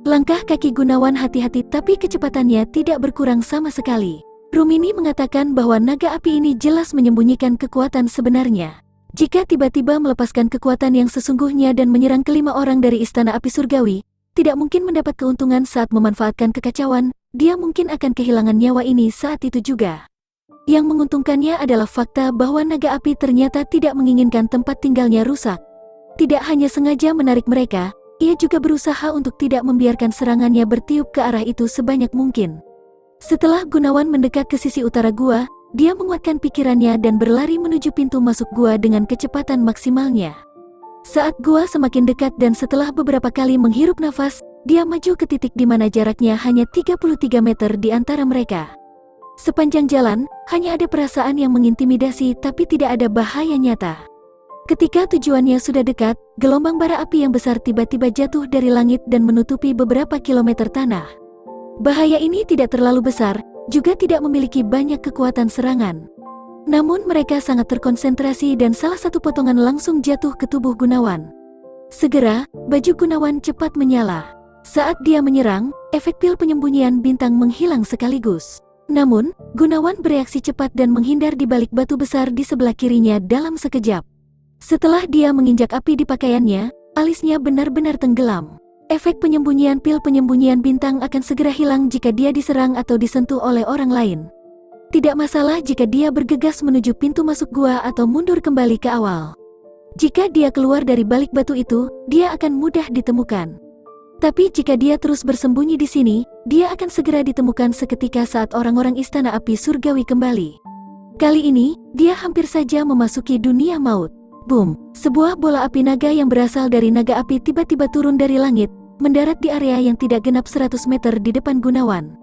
Langkah kaki Gunawan hati-hati tapi kecepatannya tidak berkurang sama sekali. Rumini mengatakan bahwa naga api ini jelas menyembunyikan kekuatan sebenarnya. Jika tiba-tiba melepaskan kekuatan yang sesungguhnya dan menyerang kelima orang dari istana api surgawi, tidak mungkin mendapat keuntungan saat memanfaatkan kekacauan, dia mungkin akan kehilangan nyawa ini saat itu juga. Yang menguntungkannya adalah fakta bahwa naga api ternyata tidak menginginkan tempat tinggalnya rusak. Tidak hanya sengaja menarik mereka, ia juga berusaha untuk tidak membiarkan serangannya bertiup ke arah itu sebanyak mungkin. Setelah Gunawan mendekat ke sisi utara gua, dia menguatkan pikirannya dan berlari menuju pintu masuk gua dengan kecepatan maksimalnya. Saat gua semakin dekat dan setelah beberapa kali menghirup nafas, dia maju ke titik di mana jaraknya hanya 33 meter di antara mereka. Sepanjang jalan, hanya ada perasaan yang mengintimidasi tapi tidak ada bahaya nyata. Ketika tujuannya sudah dekat, gelombang bara api yang besar tiba-tiba jatuh dari langit dan menutupi beberapa kilometer tanah. Bahaya ini tidak terlalu besar, juga tidak memiliki banyak kekuatan serangan. Namun mereka sangat terkonsentrasi dan salah satu potongan langsung jatuh ke tubuh Gunawan. Segera, baju Gunawan cepat menyala. Saat dia menyerang, efek pil penyembunyian bintang menghilang sekaligus. Namun, Gunawan bereaksi cepat dan menghindar di balik batu besar di sebelah kirinya dalam sekejap. Setelah dia menginjak api di pakaiannya, alisnya benar-benar tenggelam. Efek penyembunyian pil penyembunyian bintang akan segera hilang jika dia diserang atau disentuh oleh orang lain. Tidak masalah jika dia bergegas menuju pintu masuk gua atau mundur kembali ke awal. Jika dia keluar dari balik batu itu, dia akan mudah ditemukan. Tapi jika dia terus bersembunyi di sini, dia akan segera ditemukan seketika saat orang-orang istana api surgawi kembali. Kali ini, dia hampir saja memasuki dunia maut. Boom! Sebuah bola api naga yang berasal dari naga api tiba-tiba turun dari langit, mendarat di area yang tidak genap 100 meter di depan Gunawan.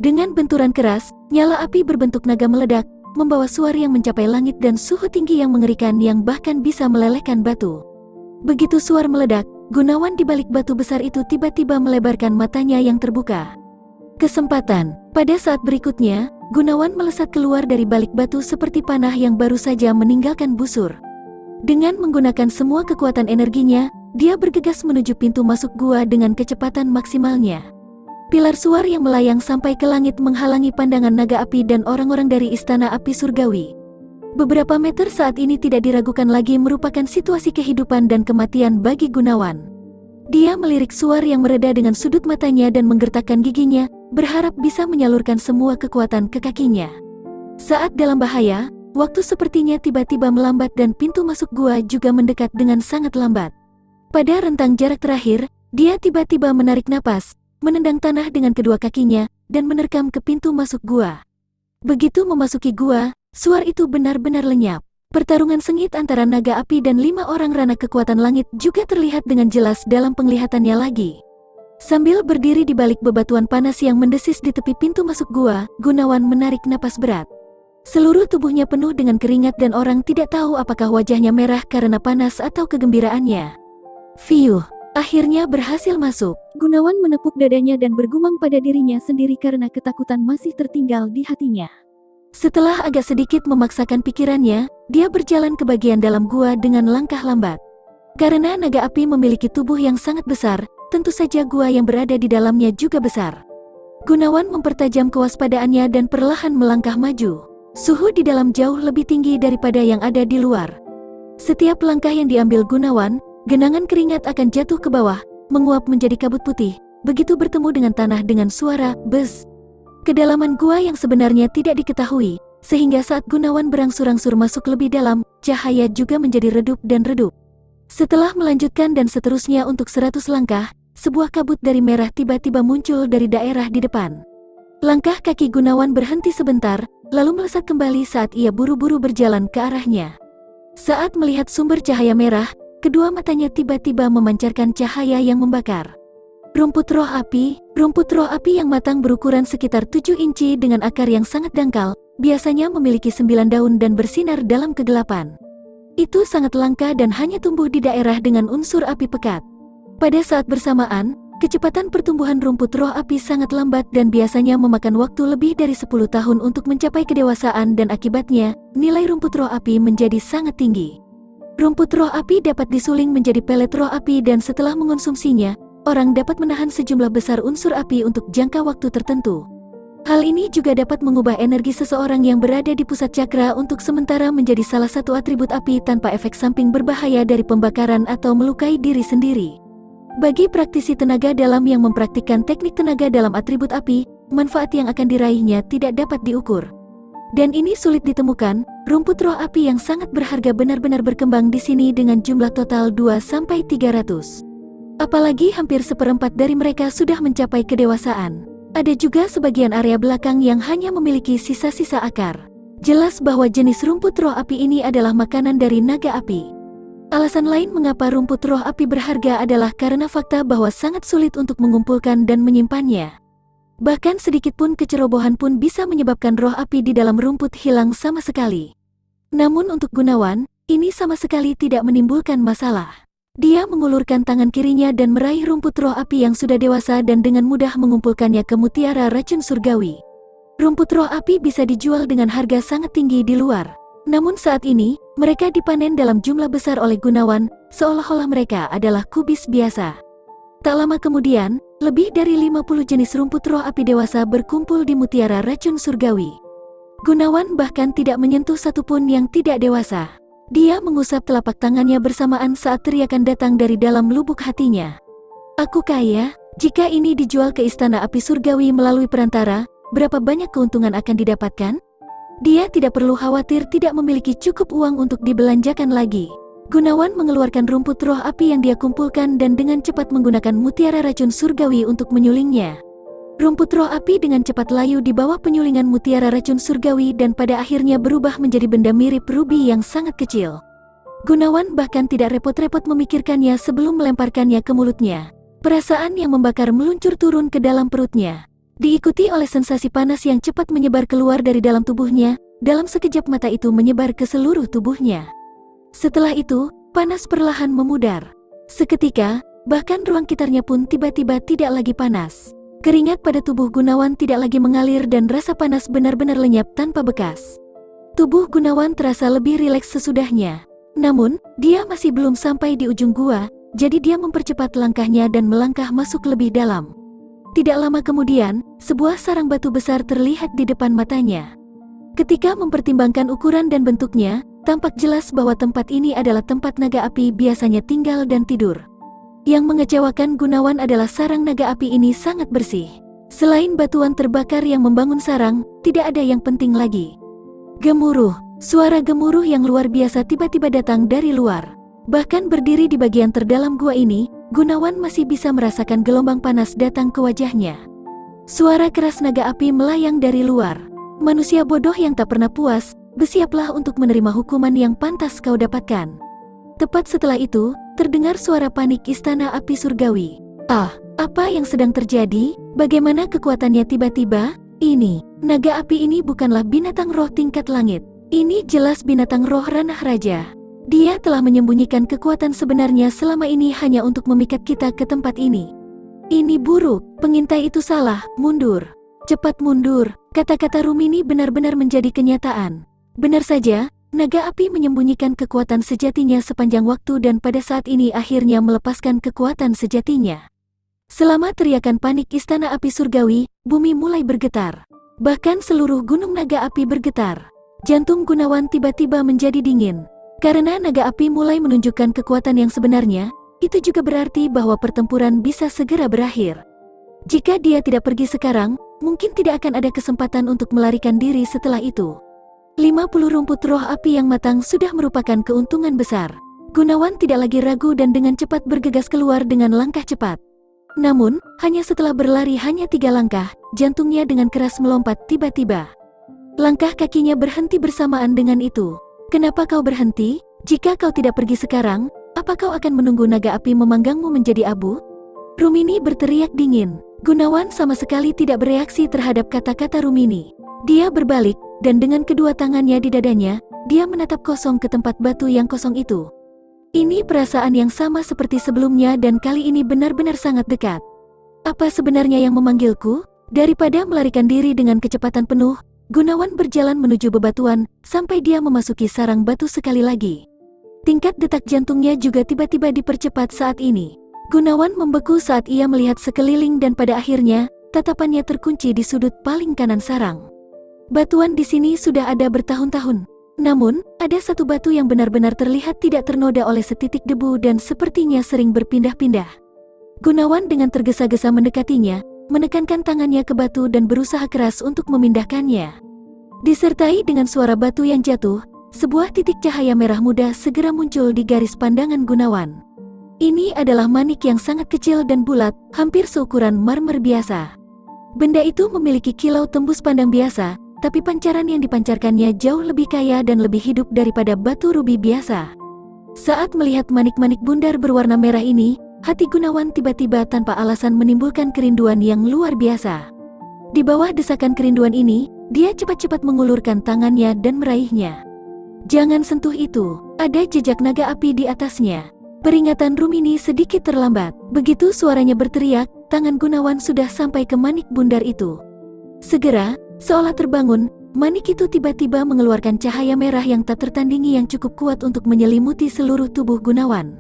Dengan benturan keras, nyala api berbentuk naga meledak, membawa suar yang mencapai langit dan suhu tinggi yang mengerikan yang bahkan bisa melelehkan batu. Begitu suar meledak, Gunawan di balik batu besar itu tiba-tiba melebarkan matanya yang terbuka. Kesempatan. Pada saat berikutnya, Gunawan melesat keluar dari balik batu seperti panah yang baru saja meninggalkan busur. Dengan menggunakan semua kekuatan energinya, dia bergegas menuju pintu masuk gua dengan kecepatan maksimalnya. Pilar suar yang melayang sampai ke langit menghalangi pandangan naga api dan orang-orang dari istana api surgawi. Beberapa meter saat ini tidak diragukan lagi merupakan situasi kehidupan dan kematian bagi Gunawan. Dia melirik suar yang mereda dengan sudut matanya dan menggertakkan giginya, berharap bisa menyalurkan semua kekuatan ke kakinya. Saat dalam bahaya, waktu sepertinya tiba-tiba melambat dan pintu masuk gua juga mendekat dengan sangat lambat. Pada rentang jarak terakhir, dia tiba-tiba menarik napas, menendang tanah dengan kedua kakinya, dan menerkam ke pintu masuk gua. Begitu memasuki gua, suar itu benar-benar lenyap. Pertarungan sengit antara naga api dan 5 orang rana kekuatan langit juga terlihat dengan jelas dalam penglihatannya lagi. Sambil berdiri di balik bebatuan panas yang mendesis di tepi pintu masuk gua, Gunawan menarik napas berat. Seluruh tubuhnya penuh dengan keringat dan orang tidak tahu apakah wajahnya merah karena panas atau kegembiraannya. Fiuh, akhirnya berhasil masuk. Gunawan menepuk dadanya dan bergumam pada dirinya sendiri karena ketakutan masih tertinggal di hatinya. Setelah agak sedikit memaksakan pikirannya, dia berjalan ke bagian dalam gua dengan langkah lambat. Karena naga api memiliki tubuh yang sangat besar, tentu saja gua yang berada di dalamnya juga besar. Gunawan mempertajam kewaspadaannya dan perlahan melangkah maju. Suhu di dalam jauh lebih tinggi daripada yang ada di luar. Setiap langkah yang diambil Gunawan, genangan keringat akan jatuh ke bawah, menguap menjadi kabut putih, begitu bertemu dengan tanah dengan suara bes. Kedalaman gua yang sebenarnya tidak diketahui, sehingga saat Gunawan berangsur-angsur masuk lebih dalam, cahaya juga menjadi redup dan redup. Setelah melanjutkan dan seterusnya untuk 100 langkah, sebuah kabut dari merah tiba-tiba muncul dari daerah di depan. Langkah kaki Gunawan berhenti sebentar, lalu melesat kembali saat ia buru-buru berjalan ke arahnya. Saat melihat sumber cahaya merah, kedua matanya tiba-tiba memancarkan cahaya yang membakar. Rumput roh api yang matang berukuran sekitar 7 inci dengan akar yang sangat dangkal, biasanya memiliki 9 daun dan bersinar dalam kegelapan. Itu sangat langka dan hanya tumbuh di daerah dengan unsur api pekat. Pada saat bersamaan, Kecepatan pertumbuhan rumput roh api sangat lambat dan biasanya memakan waktu lebih dari 10 tahun untuk mencapai kedewasaan dan akibatnya, nilai rumput roh api menjadi sangat tinggi. Rumput roh api dapat disuling menjadi pelet roh api dan setelah mengonsumsinya, orang dapat menahan sejumlah besar unsur api untuk jangka waktu tertentu. Hal ini juga dapat mengubah energi seseorang yang berada di pusat cakra untuk sementara menjadi salah satu atribut api tanpa efek samping berbahaya dari pembakaran atau melukai diri sendiri. Bagi praktisi tenaga dalam yang mempraktikkan teknik tenaga dalam atribut api, manfaat yang akan diraihnya tidak dapat diukur. Dan ini sulit ditemukan, rumput roh api yang sangat berharga benar-benar berkembang di sini dengan jumlah total 2-300. Apalagi hampir seperempat dari mereka sudah mencapai kedewasaan. Ada juga sebagian area belakang yang hanya memiliki sisa-sisa akar. Jelas bahwa jenis rumput roh api ini adalah makanan dari naga api. Alasan lain mengapa rumput roh api berharga adalah karena fakta bahwa sangat sulit untuk mengumpulkan dan menyimpannya. Bahkan sedikit pun kecerobohan pun bisa menyebabkan roh api di dalam rumput hilang sama sekali. Namun untuk Gunawan, ini sama sekali tidak menimbulkan masalah. Dia mengulurkan tangan kirinya dan meraih rumput roh api yang sudah dewasa dan dengan mudah mengumpulkannya ke mutiara racun surgawi. Rumput roh api bisa dijual dengan harga sangat tinggi di luar. Namun saat ini, mereka dipanen dalam jumlah besar oleh Gunawan, seolah-olah mereka adalah kubis biasa. Tak lama kemudian, lebih dari 50 jenis rumput roh api dewasa berkumpul di mutiara racun surgawi. Gunawan bahkan tidak menyentuh satupun yang tidak dewasa. Dia mengusap telapak tangannya bersamaan saat teriakan datang dari dalam lubuk hatinya. Aku kaya, jika ini dijual ke istana api surgawi melalui perantara, berapa banyak keuntungan akan didapatkan? Dia tidak perlu khawatir tidak memiliki cukup uang untuk dibelanjakan lagi. Gunawan mengeluarkan rumput roh api yang dia kumpulkan dan dengan cepat menggunakan mutiara racun surgawi untuk menyulingnya. Rumput roh api dengan cepat layu di bawah penyulingan mutiara racun surgawi dan pada akhirnya berubah menjadi benda mirip rubi yang sangat kecil. Gunawan bahkan tidak repot-repot memikirkannya sebelum melemparkannya ke mulutnya. Perasaan yang membakar meluncur turun ke dalam perutnya. Diikuti oleh sensasi panas yang cepat menyebar keluar dari dalam tubuhnya, dalam sekejap mata itu menyebar ke seluruh tubuhnya. Setelah itu, panas perlahan memudar. Seketika, bahkan ruang sekitarnya pun tiba-tiba tidak lagi panas. Keringat pada tubuh Gunawan tidak lagi mengalir dan rasa panas benar-benar lenyap tanpa bekas. Tubuh Gunawan terasa lebih rileks sesudahnya. Namun, dia masih belum sampai di ujung gua, jadi dia mempercepat langkahnya dan melangkah masuk lebih dalam. Tidak lama kemudian, sebuah sarang batu besar terlihat di depan matanya. Ketika mempertimbangkan ukuran dan bentuknya, tampak jelas bahwa tempat ini adalah tempat naga api biasanya tinggal dan tidur. Yang mengecewakan Gunawan adalah sarang naga api ini sangat bersih. Selain batuan terbakar yang membangun sarang, tidak ada yang penting lagi. Gemuruh, suara gemuruh yang luar biasa tiba-tiba datang dari luar. Bahkan berdiri di bagian terdalam gua ini, Gunawan masih bisa merasakan gelombang panas datang ke wajahnya. Suara keras naga api melayang dari luar. Manusia bodoh yang tak pernah puas, bersiaplah untuk menerima hukuman yang pantas kau dapatkan. Tepat setelah itu, terdengar suara panik istana api surgawi. Ah, apa yang sedang terjadi? Bagaimana kekuatannya tiba-tiba? Ini, naga api ini bukanlah binatang roh tingkat langit. Ini jelas binatang roh ranah raja. Dia telah menyembunyikan kekuatan sebenarnya selama ini hanya untuk memikat kita ke tempat ini. Ini buruk, pengintai itu salah, mundur. Cepat mundur, kata-kata Rumini benar-benar menjadi kenyataan. Benar saja, naga api menyembunyikan kekuatan sejatinya sepanjang waktu dan pada saat ini akhirnya melepaskan kekuatan sejatinya. Selama teriakan panik istana api surgawi, bumi mulai bergetar. Bahkan seluruh gunung naga api bergetar. Jantung Gunawan tiba-tiba menjadi dingin. Karena naga api mulai menunjukkan kekuatan yang sebenarnya, itu juga berarti bahwa pertempuran bisa segera berakhir. Jika dia tidak pergi sekarang, mungkin tidak akan ada kesempatan untuk melarikan diri setelah itu. 50 rumput roh api yang matang sudah merupakan keuntungan besar. Gunawan tidak lagi ragu dan dengan cepat bergegas keluar dengan langkah cepat. Namun, hanya setelah berlari hanya 3 langkah, jantungnya dengan keras melompat tiba-tiba. Langkah kakinya berhenti bersamaan dengan itu. Kenapa kau berhenti? Jika kau tidak pergi sekarang, apa kau akan menunggu naga api memanggangmu menjadi abu? Rumini berteriak dingin. Gunawan sama sekali tidak bereaksi terhadap kata-kata Rumini. Dia berbalik, dan dengan kedua tangannya di dadanya, dia menatap kosong ke tempat batu yang kosong itu. Ini perasaan yang sama seperti sebelumnya dan kali ini benar-benar sangat dekat. Apa sebenarnya yang memanggilku? Daripada melarikan diri dengan kecepatan penuh, Gunawan berjalan menuju bebatuan sampai dia memasuki sarang batu sekali lagi. Tingkat detak jantungnya juga tiba-tiba dipercepat saat ini. Gunawan membeku saat ia melihat sekeliling dan pada akhirnya, tatapannya terkunci di sudut paling kanan sarang. Batuan di sini sudah ada bertahun-tahun. Namun, ada satu batu yang benar-benar terlihat tidak ternoda oleh setitik debu dan sepertinya sering berpindah-pindah. Gunawan dengan tergesa-gesa mendekatinya, menekankan tangannya ke batu dan berusaha keras untuk memindahkannya. Disertai dengan suara batu yang jatuh, sebuah titik cahaya merah muda segera muncul di garis pandangan Gunawan. Ini adalah manik yang sangat kecil dan bulat, hampir seukuran marmer biasa. Benda itu memiliki kilau tembus pandang biasa, tapi pancaran yang dipancarkannya jauh lebih kaya dan lebih hidup daripada batu rubi biasa. Saat melihat manik-manik bundar berwarna merah ini, hati Gunawan tiba-tiba tanpa alasan menimbulkan kerinduan yang luar biasa. Di bawah desakan kerinduan ini, dia cepat-cepat mengulurkan tangannya dan meraihnya. Jangan sentuh itu, ada jejak naga api di atasnya. Peringatan Rumini sedikit terlambat. Begitu suaranya berteriak, tangan Gunawan sudah sampai ke manik bundar itu. Segera, seolah terbangun, manik itu tiba-tiba mengeluarkan cahaya merah yang tak tertandingi yang cukup kuat untuk menyelimuti seluruh tubuh Gunawan.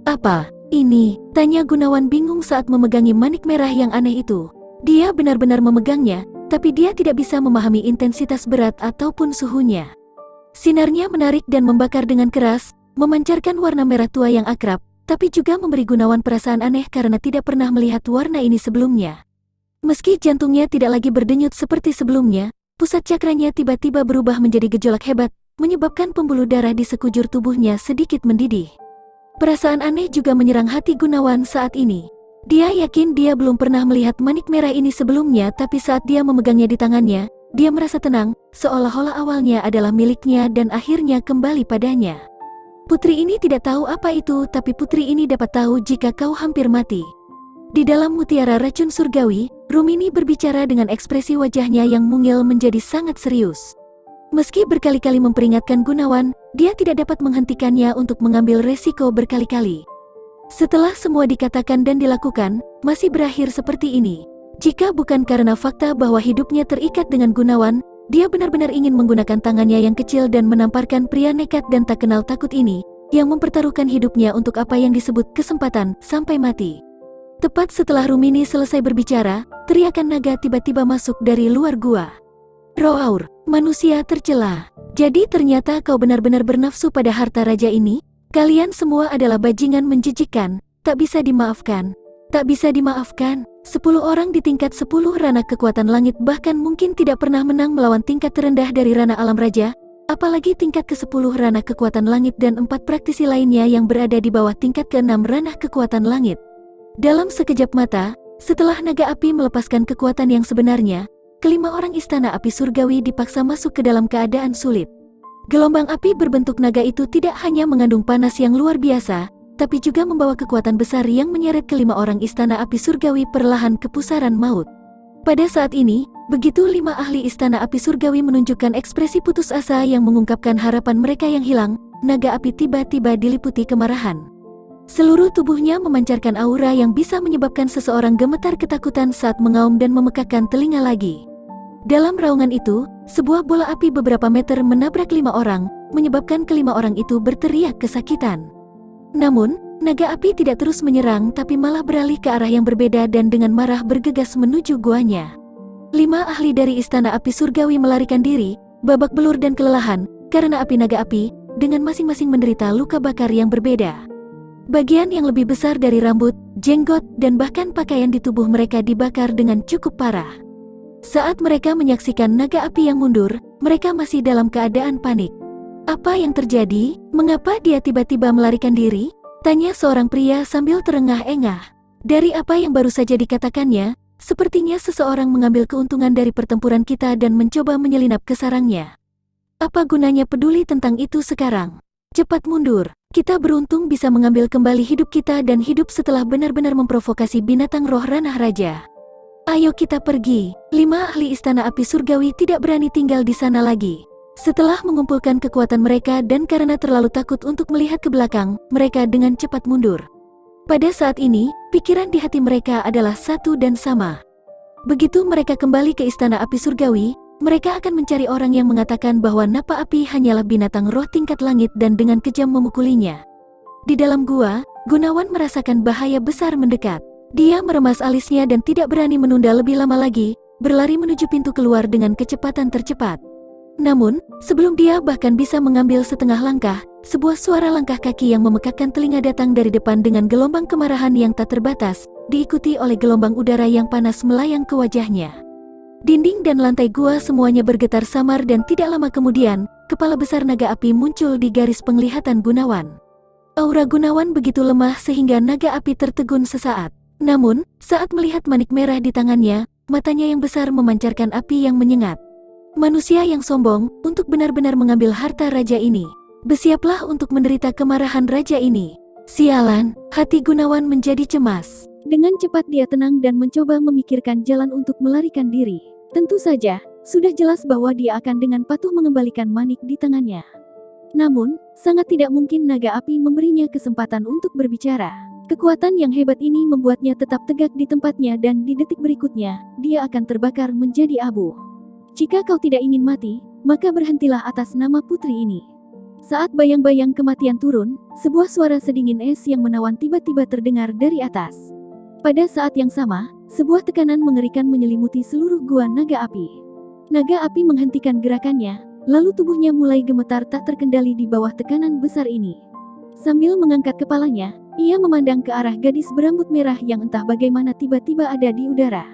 Apa ini? Tanya Gunawan bingung saat memegangi manik merah yang aneh itu. Dia benar-benar memegangnya, tapi dia tidak bisa memahami intensitas berat ataupun suhunya. Sinarnya menarik dan membakar dengan keras, memancarkan warna merah tua yang akrab, tapi juga memberi Gunawan perasaan aneh karena tidak pernah melihat warna ini sebelumnya. Meski jantungnya tidak lagi berdenyut seperti sebelumnya, pusat cakranya tiba-tiba berubah menjadi gejolak hebat, menyebabkan pembuluh darah di sekujur tubuhnya sedikit mendidih. Perasaan aneh juga menyerang hati Gunawan saat ini. Dia yakin dia belum pernah melihat manik merah ini sebelumnya, tapi saat dia memegangnya di tangannya, dia merasa tenang, seolah-olah awalnya adalah miliknya dan akhirnya kembali padanya. Putri ini tidak tahu apa itu, tapi putri ini dapat tahu jika kau hampir mati. Di dalam mutiara racun surgawi, Rumini berbicara dengan ekspresi wajahnya yang mungil menjadi sangat serius. Meski berkali-kali memperingatkan Gunawan, dia tidak dapat menghentikannya untuk mengambil resiko berkali-kali. Setelah semua dikatakan dan dilakukan, masih berakhir seperti ini. Jika bukan karena fakta bahwa hidupnya terikat dengan Gunawan, dia benar-benar ingin menggunakan tangannya yang kecil dan menamparkan pria nekat dan tak kenal takut ini, yang mempertaruhkan hidupnya untuk apa yang disebut kesempatan sampai mati. Tepat setelah Rumini selesai berbicara, teriakan naga tiba-tiba masuk dari luar gua. Roaur, manusia tercela. Jadi ternyata kau benar-benar bernafsu pada harta raja ini? Kalian semua adalah bajingan menjijikkan, tak bisa dimaafkan. Tak bisa dimaafkan. 10 orang di tingkat 10 ranah kekuatan langit bahkan mungkin tidak pernah menang melawan tingkat terendah dari ranah alam raja, apalagi tingkat ke-10 ranah kekuatan langit dan 4 praktisi lainnya yang berada di bawah tingkat ke-6 ranah kekuatan langit. Dalam sekejap mata, setelah naga api melepaskan kekuatan yang sebenarnya, kelima orang istana api surgawi dipaksa masuk ke dalam keadaan sulit. Gelombang api berbentuk naga itu tidak hanya mengandung panas yang luar biasa, tapi juga membawa kekuatan besar yang menyeret kelima orang istana api surgawi perlahan ke pusaran maut. Pada saat ini, begitu 5 ahli istana api surgawi menunjukkan ekspresi putus asa yang mengungkapkan harapan mereka yang hilang, naga api tiba-tiba diliputi kemarahan. Seluruh tubuhnya memancarkan aura yang bisa menyebabkan seseorang gemetar ketakutan saat mengaum dan memekakkan telinga lagi. Dalam raungan itu, sebuah bola api beberapa meter menabrak 5 orang, menyebabkan kelima orang itu berteriak kesakitan. Namun, naga api tidak terus menyerang tapi malah beralih ke arah yang berbeda dan dengan marah bergegas menuju guanya. 5 ahli dari istana api surgawi melarikan diri, babak belur dan kelelahan, karena api naga api, dengan masing-masing menderita luka bakar yang berbeda. Bagian yang lebih besar dari rambut, jenggot, dan bahkan pakaian di tubuh mereka dibakar dengan cukup parah. Saat mereka menyaksikan naga api yang mundur, mereka masih dalam keadaan panik. Apa yang terjadi? Mengapa dia tiba-tiba melarikan diri? Tanya seorang pria sambil terengah-engah. Dari apa yang baru saja dikatakannya, sepertinya seseorang mengambil keuntungan dari pertempuran kita dan mencoba menyelinap ke sarangnya. Apa gunanya peduli tentang itu sekarang? Cepat mundur. Kita beruntung bisa mengambil kembali hidup kita dan hidup setelah benar-benar memprovokasi binatang roh ranah raja. Ayo kita pergi. 5 ahli istana api surgawi tidak berani tinggal di sana lagi. Setelah mengumpulkan kekuatan mereka dan karena terlalu takut untuk melihat ke belakang, mereka dengan cepat mundur. Pada saat ini, pikiran di hati mereka adalah satu dan sama. Begitu mereka kembali ke istana api surgawi, mereka akan mencari orang yang mengatakan bahwa napa api hanyalah binatang roh tingkat langit dan dengan kejam memukulinya. Di dalam gua, Gunawan merasakan bahaya besar mendekat. Dia meremas alisnya dan tidak berani menunda lebih lama lagi, berlari menuju pintu keluar dengan kecepatan tercepat. Namun, sebelum dia bahkan bisa mengambil setengah langkah, sebuah suara langkah kaki yang memekakkan telinga datang dari depan dengan gelombang kemarahan yang tak terbatas, diikuti oleh gelombang udara yang panas melayang ke wajahnya. Dinding dan lantai gua semuanya bergetar samar dan tidak lama kemudian, kepala besar naga api muncul di garis penglihatan Gunawan. Aura Gunawan begitu lemah sehingga naga api tertegun sesaat. Namun, saat melihat manik merah di tangannya, matanya yang besar memancarkan api yang menyengat. Manusia yang sombong, untuk benar-benar mengambil harta raja ini. Bersiaplah untuk menderita kemarahan raja ini. Sialan, hati Gunawan menjadi cemas. Dengan cepat dia tenang dan mencoba memikirkan jalan untuk melarikan diri. Tentu saja, sudah jelas bahwa dia akan dengan patuh mengembalikan manik di tangannya. Namun, sangat tidak mungkin naga api memberinya kesempatan untuk berbicara. Kekuatan yang hebat ini membuatnya tetap tegak di tempatnya dan di detik berikutnya, dia akan terbakar menjadi abu. Jika kau tidak ingin mati, maka berhentilah atas nama putri ini. Saat bayang-bayang kematian turun, sebuah suara sedingin es yang menawan tiba-tiba terdengar dari atas. Pada saat yang sama, sebuah tekanan mengerikan menyelimuti seluruh gua naga api. Naga api menghentikan gerakannya, lalu tubuhnya mulai gemetar tak terkendali di bawah tekanan besar ini. Sambil mengangkat kepalanya, ia memandang ke arah gadis berambut merah yang entah bagaimana tiba-tiba ada di udara.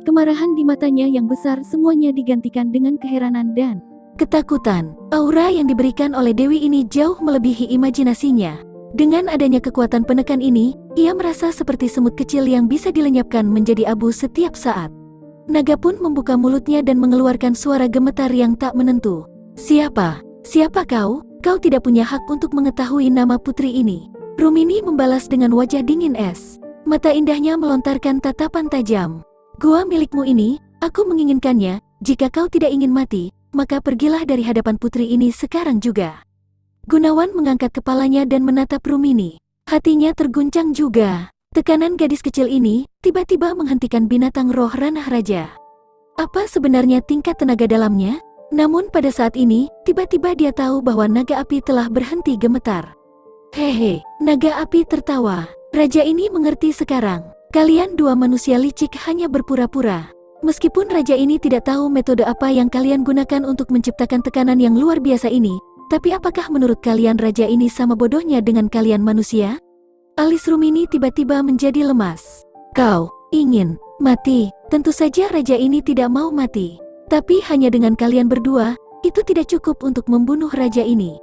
Kemarahan di matanya yang besar semuanya digantikan dengan keheranan dan ketakutan. Aura yang diberikan oleh Dewi ini jauh melebihi imajinasinya. Dengan adanya kekuatan penekan ini, ia merasa seperti semut kecil yang bisa dilenyapkan menjadi abu setiap saat. Naga pun membuka mulutnya dan mengeluarkan suara gemetar yang tak menentu. Siapa? Siapa kau? Kau tidak punya hak untuk mengetahui nama putri ini. Rumini membalas dengan wajah dingin es. Mata indahnya melontarkan tatapan tajam. Gua milikmu ini, aku menginginkannya. Jika kau tidak ingin mati, maka pergilah dari hadapan putri ini sekarang juga. Gunawan mengangkat kepalanya dan menatap Rumini. Hatinya terguncang juga. Tekanan gadis kecil ini tiba-tiba menghentikan binatang roh ranah raja. Apa sebenarnya tingkat tenaga dalamnya? Namun pada saat ini, tiba-tiba dia tahu bahwa naga api telah berhenti gemetar. Hehe, naga api tertawa. Raja ini mengerti sekarang. Kalian dua manusia licik hanya berpura-pura. Meskipun raja ini tidak tahu metode apa yang kalian gunakan untuk menciptakan tekanan yang luar biasa ini, tapi apakah menurut kalian raja ini sama bodohnya dengan kalian manusia? Alis Rumini tiba-tiba menjadi lemas. Kau ingin mati? Tentu saja raja ini tidak mau mati. Tapi hanya dengan kalian berdua, itu tidak cukup untuk membunuh raja ini.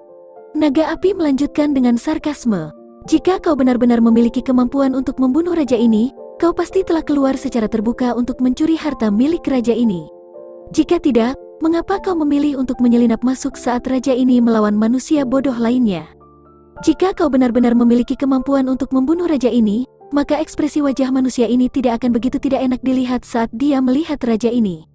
Naga api melanjutkan dengan sarkasme. Jika kau benar-benar memiliki kemampuan untuk membunuh raja ini, kau pasti telah keluar secara terbuka untuk mencuri harta milik raja ini. Jika tidak, mengapa kau memilih untuk menyelinap masuk saat raja ini melawan manusia bodoh lainnya? Jika kau benar-benar memiliki kemampuan untuk membunuh raja ini, maka ekspresi wajah manusia ini tidak akan begitu tidak enak dilihat saat dia melihat raja ini.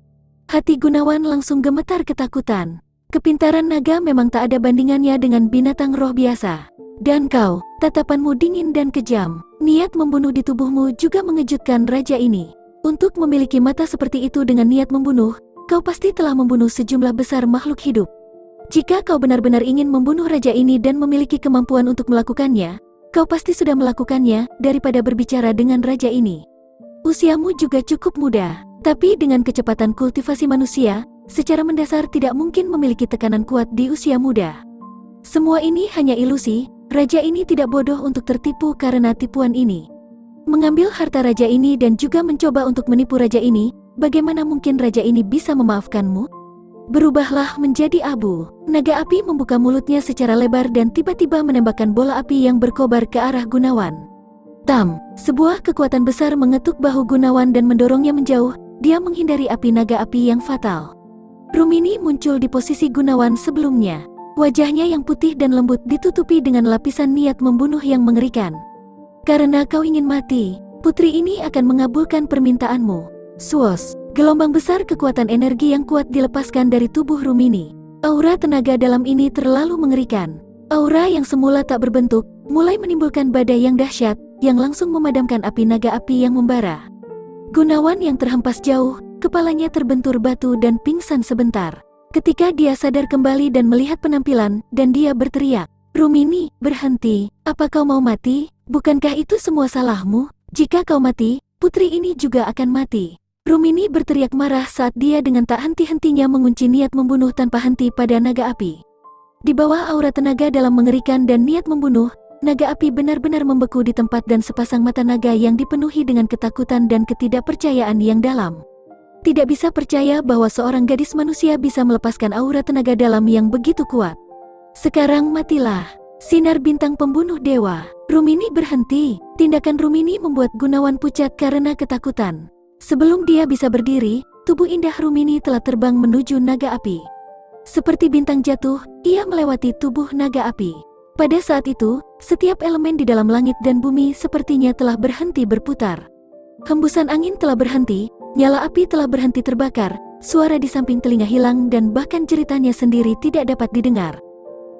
Hati Gunawan langsung gemetar ketakutan. Kepintaran naga memang tak ada bandingannya dengan binatang roh biasa. Dan kau, tatapanmu dingin dan kejam. Niat membunuh di tubuhmu juga mengejutkan raja ini. Untuk memiliki mata seperti itu dengan niat membunuh, kau pasti telah membunuh sejumlah besar makhluk hidup. Jika kau benar-benar ingin membunuh raja ini dan memiliki kemampuan untuk melakukannya, kau pasti sudah melakukannya daripada berbicara dengan raja ini. Usiamu juga cukup muda, tapi dengan kecepatan kultivasi manusia, secara mendasar tidak mungkin memiliki tekanan kuat di usia muda. Semua ini hanya ilusi. Raja ini tidak bodoh untuk tertipu karena tipuan ini. Mengambil harta raja ini dan juga mencoba untuk menipu raja ini, bagaimana mungkin raja ini bisa memaafkanmu? Berubahlah menjadi abu. Naga api membuka mulutnya secara lebar dan tiba-tiba menembakkan bola api yang berkobar ke arah Gunawan. Tam, sebuah kekuatan besar mengetuk bahu Gunawan dan mendorongnya menjauh. Dia menghindari api naga api yang fatal. Rumini muncul di posisi Gunawan sebelumnya. Wajahnya yang putih dan lembut ditutupi dengan lapisan niat membunuh yang mengerikan. Karena kau ingin mati, putri ini akan mengabulkan permintaanmu. Swos, gelombang besar kekuatan energi yang kuat dilepaskan dari tubuh Rumini. Aura tenaga dalam ini terlalu mengerikan. Aura yang semula tak berbentuk, mulai menimbulkan badai yang dahsyat, yang langsung memadamkan api naga api yang membara. Gunawan yang terhempas jauh, kepalanya terbentur batu dan pingsan sebentar. Ketika dia sadar kembali dan melihat penampilan, dan dia berteriak, "Rumini, berhenti, apa kau mau mati? Bukankah itu semua salahmu? Jika kau mati, putri ini juga akan mati." Rumini berteriak marah saat dia dengan tak henti-hentinya mengunci niat membunuh tanpa henti pada naga api. Di bawah aura tenaga dalam mengerikan dan niat membunuh, naga api benar-benar membeku di tempat dan sepasang mata naga yang dipenuhi dengan ketakutan dan ketidakpercayaan yang dalam. Tidak bisa percaya bahwa seorang gadis manusia bisa melepaskan aura tenaga dalam yang begitu kuat. "Sekarang matilah." Sinar bintang pembunuh dewa. Rumini berhenti. Tindakan Rumini membuat Gunawan pucat karena ketakutan. Sebelum dia bisa berdiri, tubuh indah Rumini telah terbang menuju naga api. Seperti bintang jatuh, ia melewati tubuh naga api. Pada saat itu, setiap elemen di dalam langit dan bumi sepertinya telah berhenti berputar. Hembusan angin telah berhenti, nyala api telah berhenti terbakar, suara di samping telinga hilang dan bahkan jeritannya sendiri tidak dapat didengar.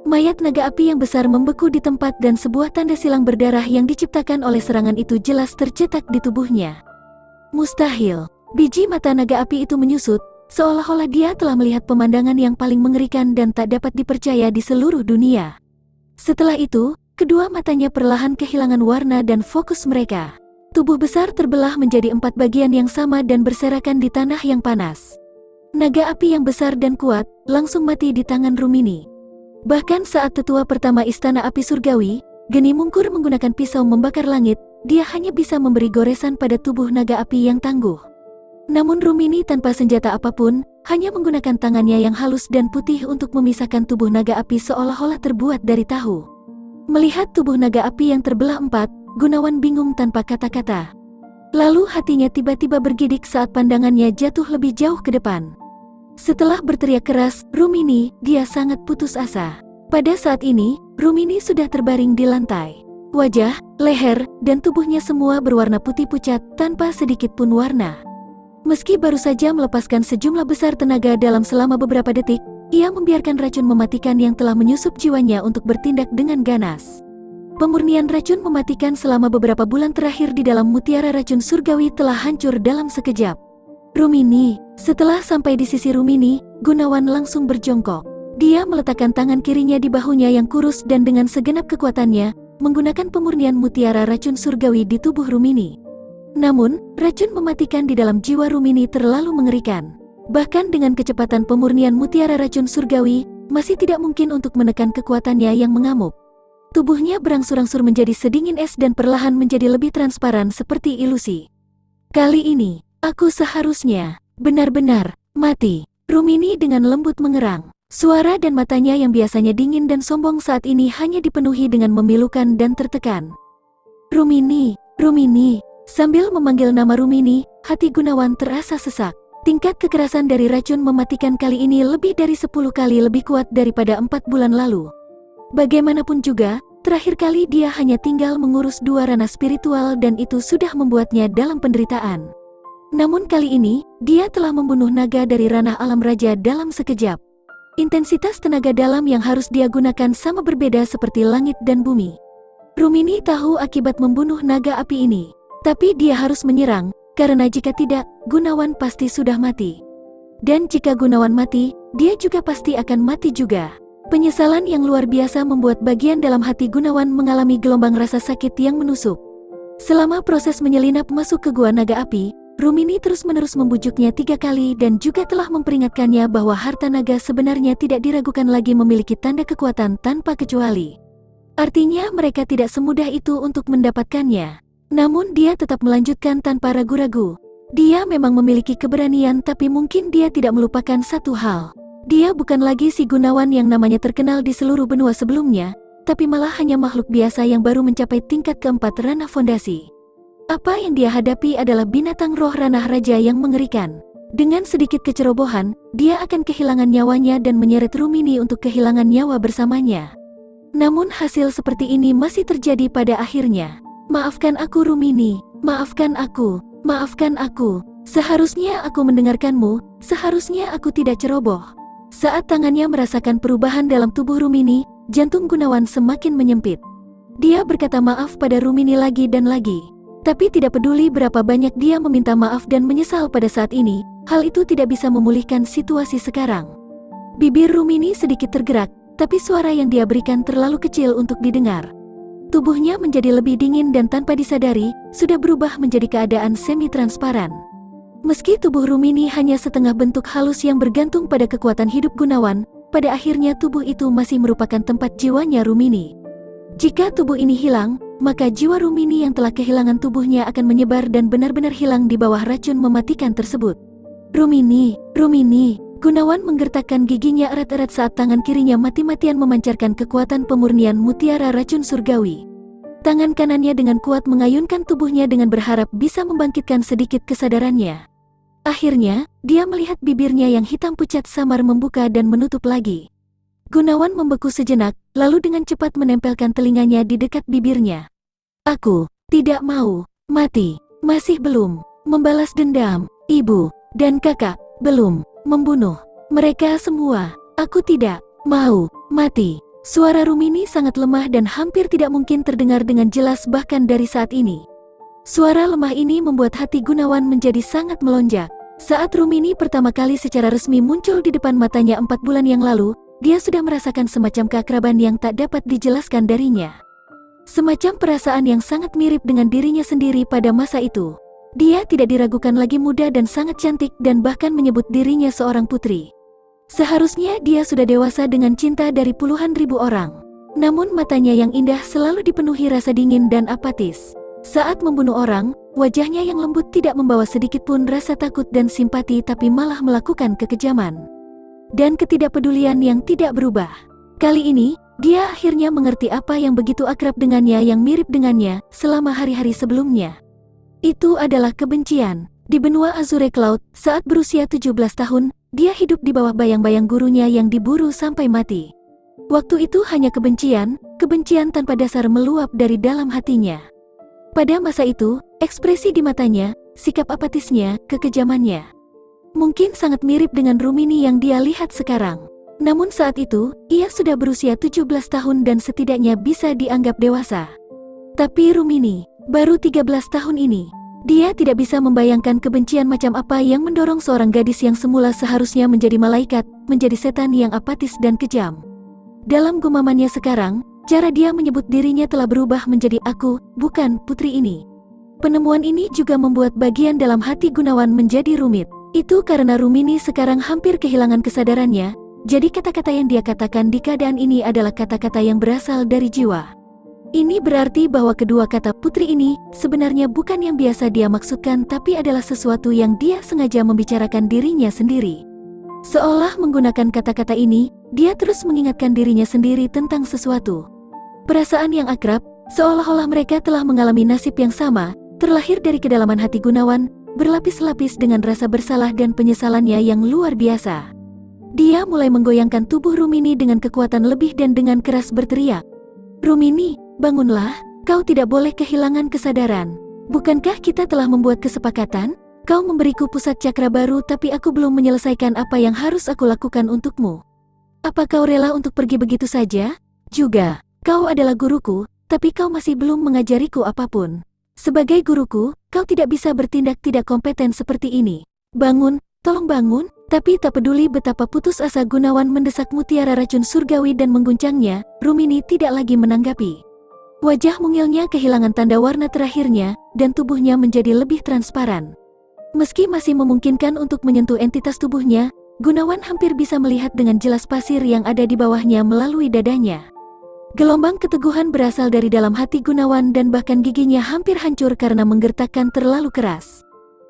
Mayat naga api yang besar membeku di tempat dan sebuah tanda silang berdarah yang diciptakan oleh serangan itu jelas tercetak di tubuhnya. Mustahil. Biji mata naga api itu menyusut, seolah-olah dia telah melihat pemandangan yang paling mengerikan dan tak dapat dipercaya di seluruh dunia. Setelah itu, kedua matanya perlahan kehilangan warna dan fokus mereka. Tubuh besar terbelah menjadi 4 bagian yang sama dan berserakan di tanah yang panas. Naga api yang besar dan kuat langsung mati di tangan Rumini. Bahkan saat tetua pertama Istana Api Surgawi, Geni Mungkur menggunakan pisau membakar langit, dia hanya bisa memberi goresan pada tubuh naga api yang tangguh. Namun Rumini tanpa senjata apapun, hanya menggunakan tangannya yang halus dan putih untuk memisahkan tubuh naga api seolah-olah terbuat dari tahu. Melihat tubuh naga api yang terbelah 4, Gunawan bingung tanpa kata-kata. Lalu hatinya tiba-tiba bergidik saat pandangannya jatuh lebih jauh ke depan. Setelah berteriak keras, "Rumini," dia sangat putus asa. Pada saat ini, Rumini sudah terbaring di lantai. Wajah, leher, dan tubuhnya semua berwarna putih pucat tanpa sedikit pun warna. Meski baru saja melepaskan sejumlah besar tenaga dalam selama beberapa detik, ia membiarkan racun mematikan yang telah menyusup jiwanya untuk bertindak dengan ganas. Pemurnian racun mematikan selama beberapa bulan terakhir di dalam mutiara racun surgawi telah hancur dalam sekejap. "Rumini." Setelah sampai di sisi Rumini, Gunawan langsung berjongkok. Dia meletakkan tangan kirinya di bahunya yang kurus dan dengan segenap kekuatannya, menggunakan pemurnian mutiara racun surgawi di tubuh Rumini. Namun, racun mematikan di dalam jiwa Rumini terlalu mengerikan. Bahkan dengan kecepatan pemurnian mutiara racun surgawi, masih tidak mungkin untuk menekan kekuatannya yang mengamuk. Tubuhnya berangsur-angsur menjadi sedingin es dan perlahan menjadi lebih transparan seperti ilusi. "Kali ini, aku seharusnya benar-benar mati." Rumini dengan lembut mengerang. Suara dan matanya yang biasanya dingin dan sombong saat ini hanya dipenuhi dengan memilukan dan tertekan. "Rumini, Rumini." Sambil memanggil nama Rumini, hati Gunawan terasa sesak. Tingkat kekerasan dari racun mematikan kali ini lebih dari 10 kali lebih kuat daripada 4 bulan lalu. Bagaimanapun juga, terakhir kali dia hanya tinggal mengurus 2 ranah spiritual dan itu sudah membuatnya dalam penderitaan. Namun kali ini, dia telah membunuh naga dari ranah alam raja dalam sekejap. Intensitas tenaga dalam yang harus dia gunakan sama berbeda seperti langit dan bumi. Rumini tahu akibat membunuh naga api ini. Tapi dia harus menyerang, karena jika tidak, Gunawan pasti sudah mati. Dan jika Gunawan mati, dia juga pasti akan mati juga. Penyesalan yang luar biasa membuat bagian dalam hati Gunawan mengalami gelombang rasa sakit yang menusuk. Selama proses menyelinap masuk ke gua naga api, Rumini terus-menerus membujuknya 3 kali dan juga telah memperingatkannya bahwa harta naga sebenarnya tidak diragukan lagi memiliki tanda kekuatan tanpa kecuali. Artinya mereka tidak semudah itu untuk mendapatkannya. Namun dia tetap melanjutkan tanpa ragu-ragu. Dia memang memiliki keberanian tapi mungkin dia tidak melupakan satu hal. Dia bukan lagi si Gunawan yang namanya terkenal di seluruh benua sebelumnya, tapi malah hanya makhluk biasa yang baru mencapai tingkat keempat ranah fondasi. Apa yang dia hadapi adalah binatang roh ranah raja yang mengerikan. Dengan sedikit kecerobohan, dia akan kehilangan nyawanya dan menyeret Rumini untuk kehilangan nyawa bersamanya. Namun hasil seperti ini masih terjadi pada akhirnya. "Maafkan aku Rumini, maafkan aku, maafkan aku. Seharusnya aku mendengarkanmu, seharusnya aku tidak ceroboh." Saat tangannya merasakan perubahan dalam tubuh Rumini, jantung Gunawan semakin menyempit. Dia berkata maaf pada Rumini lagi dan lagi. Tapi tidak peduli berapa banyak dia meminta maaf dan menyesal pada saat ini, hal itu tidak bisa memulihkan situasi sekarang. Bibir Rumini sedikit tergerak, tapi suara yang dia berikan terlalu kecil untuk didengar. Tubuhnya menjadi lebih dingin dan tanpa disadari, sudah berubah menjadi keadaan semi-transparan. Meski tubuh Rumini hanya setengah bentuk halus yang bergantung pada kekuatan hidup Gunawan, pada akhirnya tubuh itu masih merupakan tempat jiwanya Rumini. Jika tubuh ini hilang, maka jiwa Rumini yang telah kehilangan tubuhnya akan menyebar dan benar-benar hilang di bawah racun mematikan tersebut. Rumini, Rumini. Gunawan menggertakkan giginya erat-erat saat tangan kirinya mati-matian memancarkan kekuatan pemurnian mutiara racun surgawi. Tangan kanannya dengan kuat mengayunkan tubuhnya dengan berharap bisa membangkitkan sedikit kesadarannya. Akhirnya, dia melihat bibirnya yang hitam pucat samar membuka dan menutup lagi. Gunawan membeku sejenak, lalu dengan cepat menempelkan telinganya di dekat bibirnya. Aku tidak mau mati, masih belum membalas dendam, ibu dan kakak, belum membunuh mereka semua. Aku tidak mau mati. Suara Rumini sangat lemah dan hampir tidak mungkin terdengar dengan jelas bahkan dari saat ini. Suara lemah ini membuat hati Gunawan menjadi sangat melonjak. Saat Rumini pertama kali secara resmi muncul di depan matanya 4 bulan yang lalu, dia sudah merasakan semacam keakraban yang tak dapat dijelaskan darinya. Semacam perasaan yang sangat mirip dengan dirinya sendiri pada masa itu. Dia tidak diragukan lagi muda dan sangat cantik dan bahkan menyebut dirinya seorang putri. Seharusnya dia sudah dewasa dengan cinta dari puluhan ribu orang. Namun matanya yang indah selalu dipenuhi rasa dingin dan apatis. Saat membunuh orang, wajahnya yang lembut tidak membawa sedikit pun rasa takut dan simpati tapi malah melakukan kekejaman dan ketidakpedulian yang tidak berubah. Kali ini, dia akhirnya mengerti apa yang begitu akrab dengannya yang mirip dengannya selama hari-hari sebelumnya. Itu adalah kebencian. Di benua Azure Cloud, saat berusia 17 tahun, dia hidup di bawah bayang-bayang gurunya yang diburu sampai mati. Waktu itu hanya kebencian tanpa dasar meluap dari dalam hatinya. Pada masa itu, ekspresi di matanya, sikap apatisnya, kekejamannya mungkin sangat mirip dengan Rumini yang dia lihat sekarang. Namun saat itu, ia sudah berusia 17 tahun dan setidaknya bisa dianggap dewasa. Tapi Rumini, baru 13 tahun ini, dia tidak bisa membayangkan kebencian macam apa yang mendorong seorang gadis yang semula seharusnya menjadi malaikat, menjadi setan yang apatis dan kejam. Dalam gumamannya sekarang, cara dia menyebut dirinya telah berubah menjadi aku, bukan putri ini. Penemuan ini juga membuat bagian dalam hati Gunawan menjadi rumit. Itu karena Rumini sekarang hampir kehilangan kesadarannya, jadi kata-kata yang dia katakan di keadaan ini adalah kata-kata yang berasal dari jiwa. Ini berarti bahwa kedua kata putri ini sebenarnya bukan yang biasa dia maksudkan tapi adalah sesuatu yang dia sengaja membicarakan dirinya sendiri. Seolah menggunakan kata-kata ini, dia terus mengingatkan dirinya sendiri tentang sesuatu. Perasaan yang akrab, seolah-olah mereka telah mengalami nasib yang sama, terlahir dari kedalaman hati Gunawan, berlapis-lapis dengan rasa bersalah dan penyesalannya yang luar biasa. Dia mulai menggoyangkan tubuh Rumini dengan kekuatan lebih dan dengan keras berteriak. Rumini, bangunlah, kau tidak boleh kehilangan kesadaran. Bukankah kita telah membuat kesepakatan? Kau memberiku pusat cakra baru tapi aku belum menyelesaikan apa yang harus aku lakukan untukmu. Apa kau rela untuk pergi begitu saja? Juga, kau adalah guruku, tapi kau masih belum mengajariku apapun. Sebagai guruku, kau tidak bisa bertindak tidak kompeten seperti ini. Bangun, tolong bangun. Tapi tak peduli betapa putus asa Gunawan mendesak mutiara racun surgawi dan mengguncangnya, Rumini tidak lagi menanggapi. Wajah mungilnya kehilangan tanda warna terakhirnya, dan tubuhnya menjadi lebih transparan. Meski masih memungkinkan untuk menyentuh entitas tubuhnya, Gunawan hampir bisa melihat dengan jelas pasir yang ada di bawahnya melalui dadanya. Gelombang keteguhan berasal dari dalam hati Gunawan dan bahkan giginya hampir hancur karena menggertakkan terlalu keras.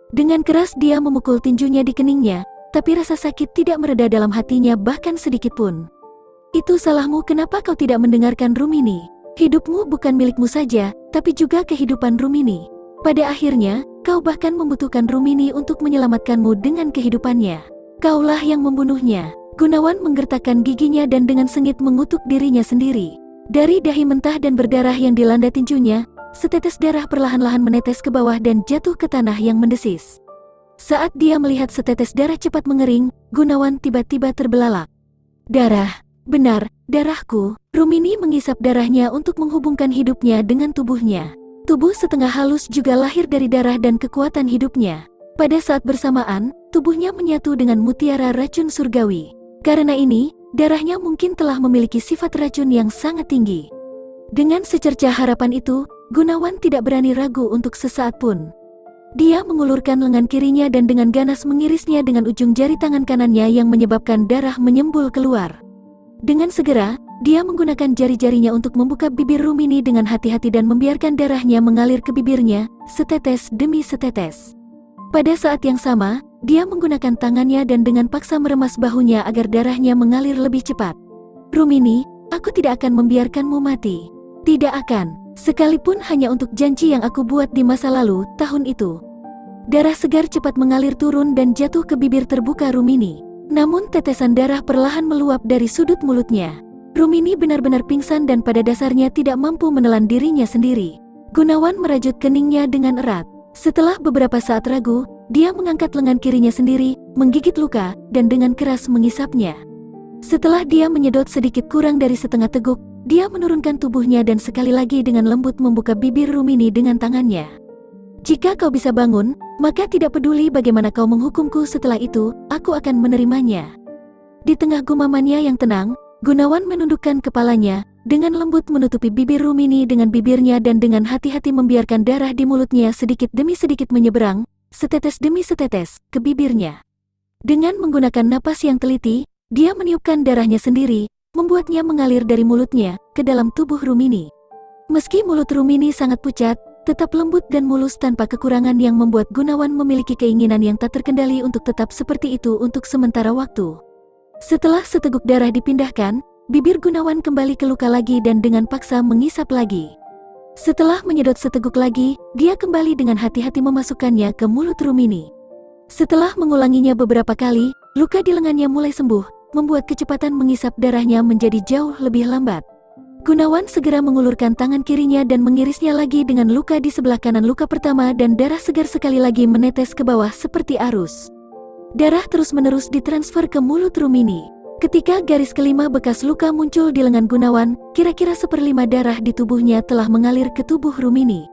Dengan keras dia memukul tinjunya di keningnya, tapi rasa sakit tidak mereda dalam hatinya bahkan sedikit pun. Itu salahmu, kenapa kau tidak mendengarkan Rumini? Hidupmu bukan milikmu saja, tapi juga kehidupan Rumini. Pada akhirnya, kau bahkan membutuhkan Rumini untuk menyelamatkanmu dengan kehidupannya. Kaulah yang membunuhnya. Gunawan menggertakkan giginya dan dengan sengit mengutuk dirinya sendiri. Dari dahi mentah dan berdarah yang dilanda tinjunya, setetes darah perlahan-lahan menetes ke bawah dan jatuh ke tanah yang mendesis. Saat dia melihat setetes darah cepat mengering, Gunawan tiba-tiba terbelalak. Darah, benar, Darahku, Rumini mengisap darahnya untuk menghubungkan hidupnya dengan tubuhnya. Tubuh setengah halus juga lahir dari darah dan kekuatan hidupnya. Pada saat bersamaan, tubuhnya menyatu dengan mutiara racun surgawi. Karena ini, darahnya mungkin telah memiliki sifat racun yang sangat tinggi. Dengan secercah harapan itu, Gunawan tidak berani ragu untuk sesaat pun. Dia mengulurkan lengan kirinya dan dengan ganas mengirisnya dengan ujung jari tangan kanannya yang menyebabkan darah menyembul keluar. Dengan segera, dia menggunakan jari-jarinya untuk membuka bibir Rumini dengan hati-hati dan membiarkan darahnya mengalir ke bibirnya, setetes demi setetes. Pada saat yang sama, dia menggunakan tangannya dan dengan paksa meremas bahunya agar darahnya mengalir lebih cepat. Rumini, aku tidak akan membiarkanmu mati. Tidak akan, sekalipun hanya untuk janji yang aku buat di masa lalu, tahun itu. Darah segar cepat mengalir turun dan jatuh ke bibir terbuka Rumini. Namun tetesan darah perlahan meluap dari sudut mulutnya. Rumini benar-benar pingsan dan pada dasarnya tidak mampu menelan dirinya sendiri. Gunawan merajut keningnya dengan erat. Setelah beberapa saat ragu, dia mengangkat lengan kirinya sendiri, menggigit luka, dan dengan keras mengisapnya. Setelah dia menyedot sedikit kurang dari setengah teguk, dia menurunkan tubuhnya dan sekali lagi dengan lembut membuka bibir Rumini dengan tangannya. Jika kau bisa bangun, maka tidak peduli bagaimana kau menghukumku setelah itu, aku akan menerimanya. Di tengah gumamannya yang tenang, Gunawan menundukkan kepalanya, dengan lembut menutupi bibir Rumini dengan bibirnya dan dengan hati-hati membiarkan darah di mulutnya sedikit demi sedikit menyeberang, setetes demi setetes, ke bibirnya. Dengan menggunakan napas yang teliti, dia meniupkan darahnya sendiri, membuatnya mengalir dari mulutnya, ke dalam tubuh Rumini. Meski mulut Rumini sangat pucat, tetap lembut dan mulus tanpa kekurangan yang membuat Gunawan memiliki keinginan yang tak terkendali untuk tetap seperti itu untuk sementara waktu. Setelah seteguk darah dipindahkan, bibir Gunawan kembali ke luka lagi dan dengan paksa mengisap lagi. Setelah menyedot seteguk lagi, dia kembali dengan hati-hati memasukkannya ke mulut Rumini. Setelah mengulanginya beberapa kali, luka di lengannya mulai sembuh, membuat kecepatan mengisap darahnya menjadi jauh lebih lambat. Gunawan segera mengulurkan tangan kirinya dan mengirisnya lagi dengan luka di sebelah kanan luka pertama dan darah segar sekali lagi menetes ke bawah seperti arus. Darah terus-menerus ditransfer ke mulut Rumini. Ketika garis kelima bekas luka muncul di lengan Gunawan, kira-kira 1/5 darah di tubuhnya telah mengalir ke tubuh Rumini.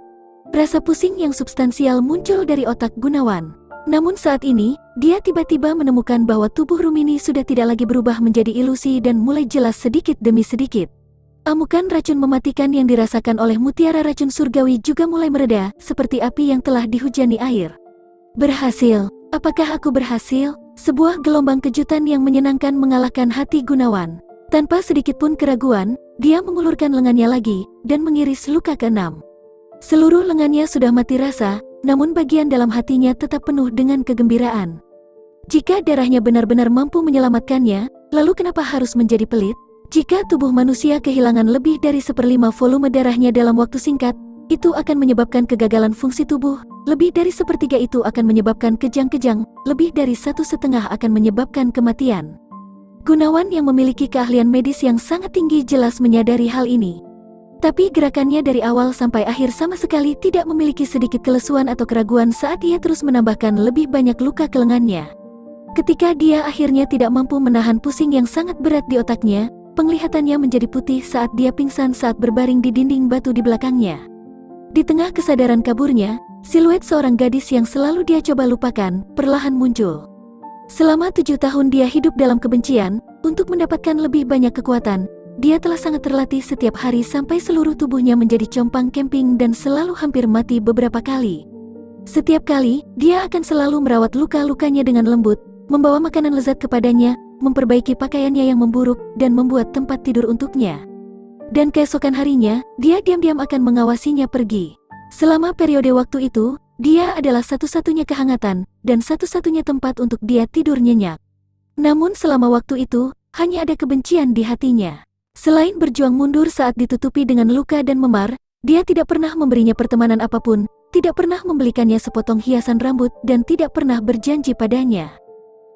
Rasa pusing yang substansial muncul dari otak Gunawan. Namun saat ini, dia tiba-tiba menemukan bahwa tubuh Rumini sudah tidak lagi berubah menjadi ilusi dan mulai jelas sedikit demi sedikit. Amukan racun mematikan yang dirasakan oleh mutiara racun surgawi juga mulai mereda, seperti api yang telah dihujani air. Berhasil. Apakah aku berhasil? Sebuah gelombang kejutan yang menyenangkan mengalahkan hati Gunawan. Tanpa sedikit pun keraguan, dia mengulurkan lengannya lagi, dan mengiris luka ke-6. Seluruh lengannya sudah mati rasa, namun bagian dalam hatinya tetap penuh dengan kegembiraan. Jika darahnya benar-benar mampu menyelamatkannya, lalu kenapa harus menjadi pelit? Jika tubuh manusia kehilangan lebih dari 1/5 volume darahnya dalam waktu singkat, itu akan menyebabkan kegagalan fungsi tubuh, lebih dari 1/3 itu akan menyebabkan kejang-kejang, lebih dari 1/2 akan menyebabkan kematian. Gunawan yang memiliki keahlian medis yang sangat tinggi jelas menyadari hal ini. Tapi gerakannya dari awal sampai akhir sama sekali tidak memiliki sedikit kelesuan atau keraguan saat ia terus menambahkan lebih banyak luka ke lengannya. Ketika dia akhirnya tidak mampu menahan pusing yang sangat berat di otaknya, penglihatannya menjadi putih saat dia pingsan saat berbaring di dinding batu di belakangnya. Di tengah kesadaran kaburnya, siluet seorang gadis yang selalu dia coba lupakan, perlahan muncul. Selama 7 tahun dia hidup dalam kebencian, untuk mendapatkan lebih banyak kekuatan, dia telah sangat terlatih setiap hari sampai seluruh tubuhnya menjadi compang camping dan selalu hampir mati beberapa kali. Setiap kali, dia akan selalu merawat luka-lukanya dengan lembut, membawa makanan lezat kepadanya, memperbaiki pakaiannya yang memburuk, dan membuat tempat tidur untuknya. Dan keesokan harinya, dia diam-diam akan mengawasinya pergi. Selama periode waktu itu, dia adalah satu-satunya kehangatan, dan satu-satunya tempat untuk dia tidur nyenyak. Namun selama waktu itu, hanya ada kebencian di hatinya. Selain berjuang mundur saat ditutupi dengan luka dan memar, dia tidak pernah memberinya pertemanan apapun, tidak pernah membelikannya sepotong hiasan rambut, dan tidak pernah berjanji padanya.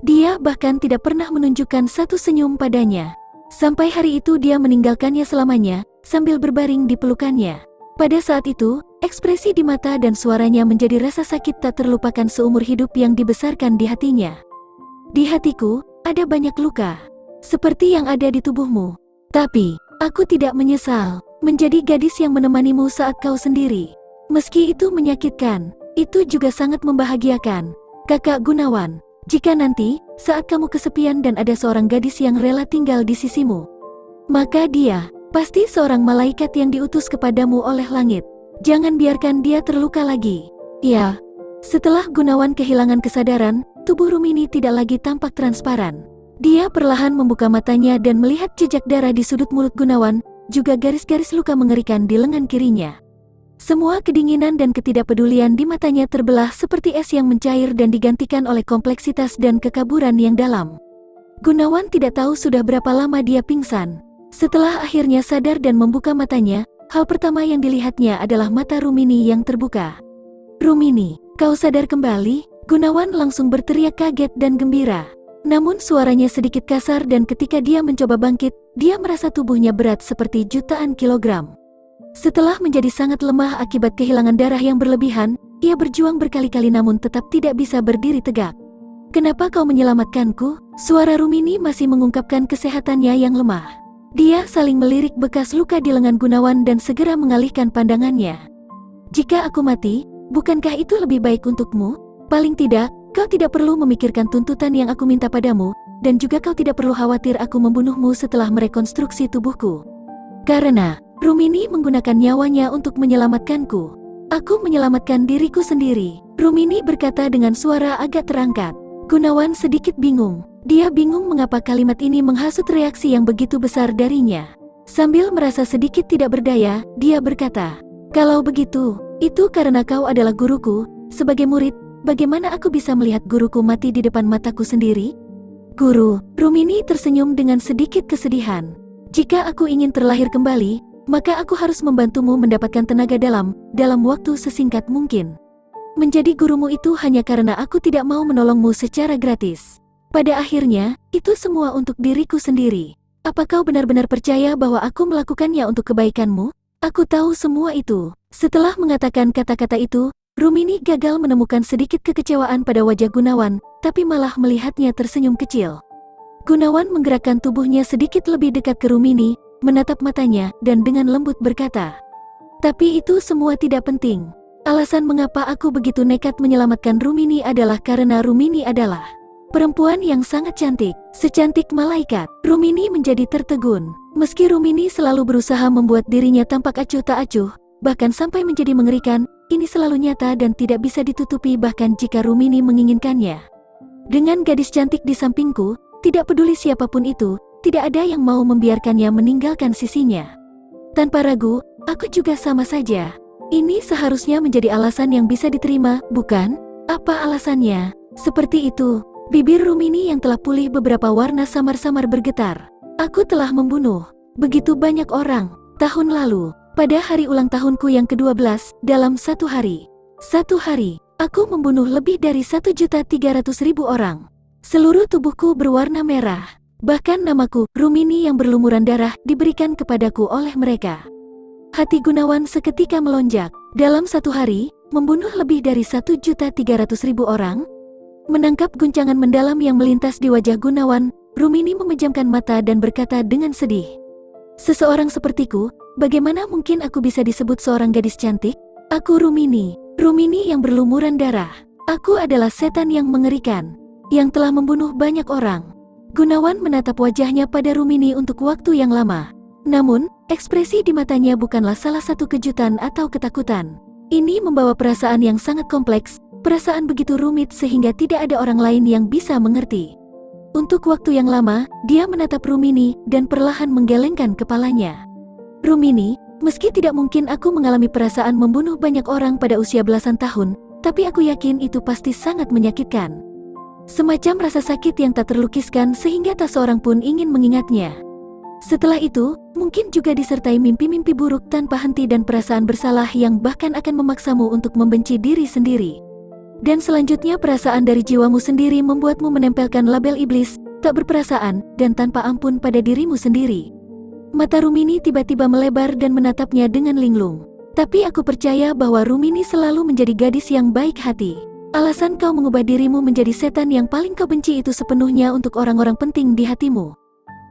Dia bahkan tidak pernah menunjukkan satu senyum padanya. Sampai hari itu dia meninggalkannya selamanya, sambil berbaring di pelukannya. Pada saat itu, ekspresi di mata dan suaranya menjadi rasa sakit tak terlupakan seumur hidup yang dibesarkan di hatinya. Di hatiku, ada banyak luka. Seperti yang ada di tubuhmu. Tapi, aku tidak menyesal menjadi gadis yang menemanimu saat kau sendiri. Meski itu menyakitkan, itu juga sangat membahagiakan. Kakak Gunawan, jika nanti, saat kamu kesepian dan ada seorang gadis yang rela tinggal di sisimu, maka dia pasti seorang malaikat yang diutus kepadamu oleh langit. Jangan biarkan dia terluka lagi. Ya. Setelah Gunawan kehilangan kesadaran, tubuh Rumini tidak lagi tampak transparan. Dia perlahan membuka matanya dan melihat jejak darah di sudut mulut Gunawan, juga garis-garis luka mengerikan di lengan kirinya. Semua kedinginan dan ketidakpedulian di matanya terbelah seperti es yang mencair dan digantikan oleh kompleksitas dan kekaburan yang dalam. Gunawan tidak tahu sudah berapa lama dia pingsan. Setelah akhirnya sadar dan membuka matanya, hal pertama yang dilihatnya adalah mata Rumini yang terbuka. "Rumini, kau sadar kembali?" Gunawan langsung berteriak kaget dan gembira. Namun suaranya sedikit kasar dan ketika dia mencoba bangkit, dia merasa tubuhnya berat seperti jutaan kilogram. Setelah menjadi sangat lemah akibat kehilangan darah yang berlebihan, ia berjuang berkali-kali namun tetap tidak bisa berdiri tegak. "Kenapa kau menyelamatkanku?" Suara Rumini masih mengungkapkan kesehatannya yang lemah. Dia saling melirik bekas luka di lengan Gunawan dan segera mengalihkan pandangannya. "Jika aku mati, bukankah itu lebih baik untukmu? Paling tidak, kau tidak perlu memikirkan tuntutan yang aku minta padamu, dan juga kau tidak perlu khawatir aku membunuhmu setelah merekonstruksi tubuhku. Karena Rumini menggunakan nyawanya untuk menyelamatkanku. Aku menyelamatkan diriku sendiri." Rumini berkata dengan suara agak terangkat. Gunawan sedikit bingung. Dia bingung mengapa kalimat ini menghasut reaksi yang begitu besar darinya. Sambil merasa sedikit tidak berdaya, dia berkata, "Kalau begitu, itu karena kau adalah guruku. Sebagai murid, bagaimana aku bisa melihat guruku mati di depan mataku sendiri?" "Guru," Rumini tersenyum dengan sedikit kesedihan. "Jika aku ingin terlahir kembali, maka aku harus membantumu mendapatkan tenaga dalam waktu sesingkat mungkin. Menjadi gurumu itu hanya karena aku tidak mau menolongmu secara gratis. Pada akhirnya, itu semua untuk diriku sendiri. Apa kau benar-benar percaya bahwa aku melakukannya untuk kebaikanmu? Aku tahu semua itu." Setelah mengatakan kata-kata itu, Rumini gagal menemukan sedikit kekecewaan pada wajah Gunawan, tapi malah melihatnya tersenyum kecil. Gunawan menggerakkan tubuhnya sedikit lebih dekat ke Rumini, menatap matanya, dan dengan lembut berkata, "Tapi itu semua tidak penting. Alasan mengapa aku begitu nekat menyelamatkan Rumini adalah karena Rumini adalah perempuan yang sangat cantik, secantik malaikat." Rumini menjadi tertegun. Meski Rumini selalu berusaha membuat dirinya tampak acuh tak acuh, bahkan sampai menjadi mengerikan, ini selalu nyata dan tidak bisa ditutupi bahkan jika Rumini menginginkannya. "Dengan gadis cantik di sampingku, tidak peduli siapapun itu, tidak ada yang mau membiarkannya meninggalkan sisinya. Tanpa ragu, aku juga sama saja. Ini seharusnya menjadi alasan yang bisa diterima, bukan? Apa alasannya?" Seperti itu. Bibir Rumini yang telah pulih beberapa warna samar-samar bergetar. "Aku telah membunuh begitu banyak orang. Tahun lalu, pada hari ulang tahunku yang ke-12, dalam satu hari, aku membunuh lebih dari 1.300.000 orang. Seluruh tubuhku berwarna merah. Bahkan namaku, Rumini yang berlumuran darah, diberikan kepadaku oleh mereka." Hati Gunawan seketika melonjak. Dalam satu hari, membunuh lebih dari 1.300.000 orang? Menangkap guncangan mendalam yang melintas di wajah Gunawan, Rumini memejamkan mata dan berkata dengan sedih, "Seseorang sepertiku, bagaimana mungkin aku bisa disebut seorang gadis cantik? Aku Rumini yang berlumuran darah. Aku adalah setan yang mengerikan, yang telah membunuh banyak orang." Gunawan menatap wajahnya pada Rumini untuk waktu yang lama. Namun, ekspresi di matanya bukanlah salah satu kejutan atau ketakutan. Ini membawa perasaan yang sangat kompleks, perasaan begitu rumit sehingga tidak ada orang lain yang bisa mengerti. Untuk waktu yang lama, dia menatap Rumini dan perlahan menggelengkan kepalanya. "Rumini, meski tidak mungkin aku mengalami perasaan membunuh banyak orang pada usia belasan tahun, tapi aku yakin itu pasti sangat menyakitkan. Semacam rasa sakit yang tak terlukiskan sehingga tak seorang pun ingin mengingatnya. Setelah itu, mungkin juga disertai mimpi-mimpi buruk tanpa henti dan perasaan bersalah yang bahkan akan memaksamu untuk membenci diri sendiri. Dan selanjutnya perasaan dari jiwamu sendiri membuatmu menempelkan label iblis, tak berperasaan, dan tanpa ampun pada dirimu sendiri." Mata Rumini tiba-tiba melebar dan menatapnya dengan linglung. "Tapi aku percaya bahwa Rumini selalu menjadi gadis yang baik hati. Alasan kau mengubah dirimu menjadi setan yang paling kau benci itu sepenuhnya untuk orang-orang penting di hatimu.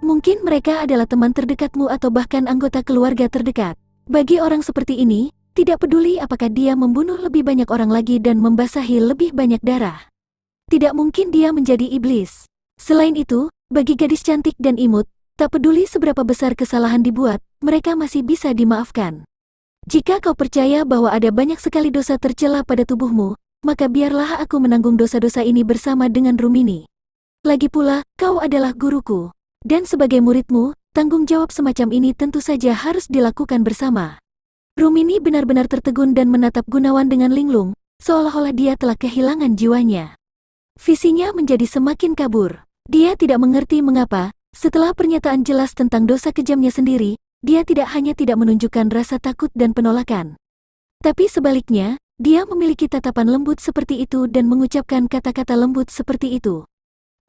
Mungkin mereka adalah teman terdekatmu atau bahkan anggota keluarga terdekat. Bagi orang seperti ini, tidak peduli apakah dia membunuh lebih banyak orang lagi dan membasahi lebih banyak darah. Tidak mungkin dia menjadi iblis. Selain itu, bagi gadis cantik dan imut, tak peduli seberapa besar kesalahan dibuat, mereka masih bisa dimaafkan. Jika kau percaya bahwa ada banyak sekali dosa tercela pada tubuhmu, maka biarlah aku menanggung dosa-dosa ini bersama dengan Rumini. Lagi pula, kau adalah guruku. Dan sebagai muridmu, tanggung jawab semacam ini tentu saja harus dilakukan bersama. Rumini benar-benar tertegun dan menatap Gunawan dengan linglung, seolah-olah dia telah kehilangan jiwanya. Visinya menjadi semakin kabur. Dia tidak mengerti mengapa, setelah pernyataan jelas tentang dosa kejamnya sendiri, dia tidak hanya tidak menunjukkan rasa takut dan penolakan. Tapi sebaliknya, dia memiliki tatapan lembut seperti itu dan mengucapkan kata-kata lembut seperti itu.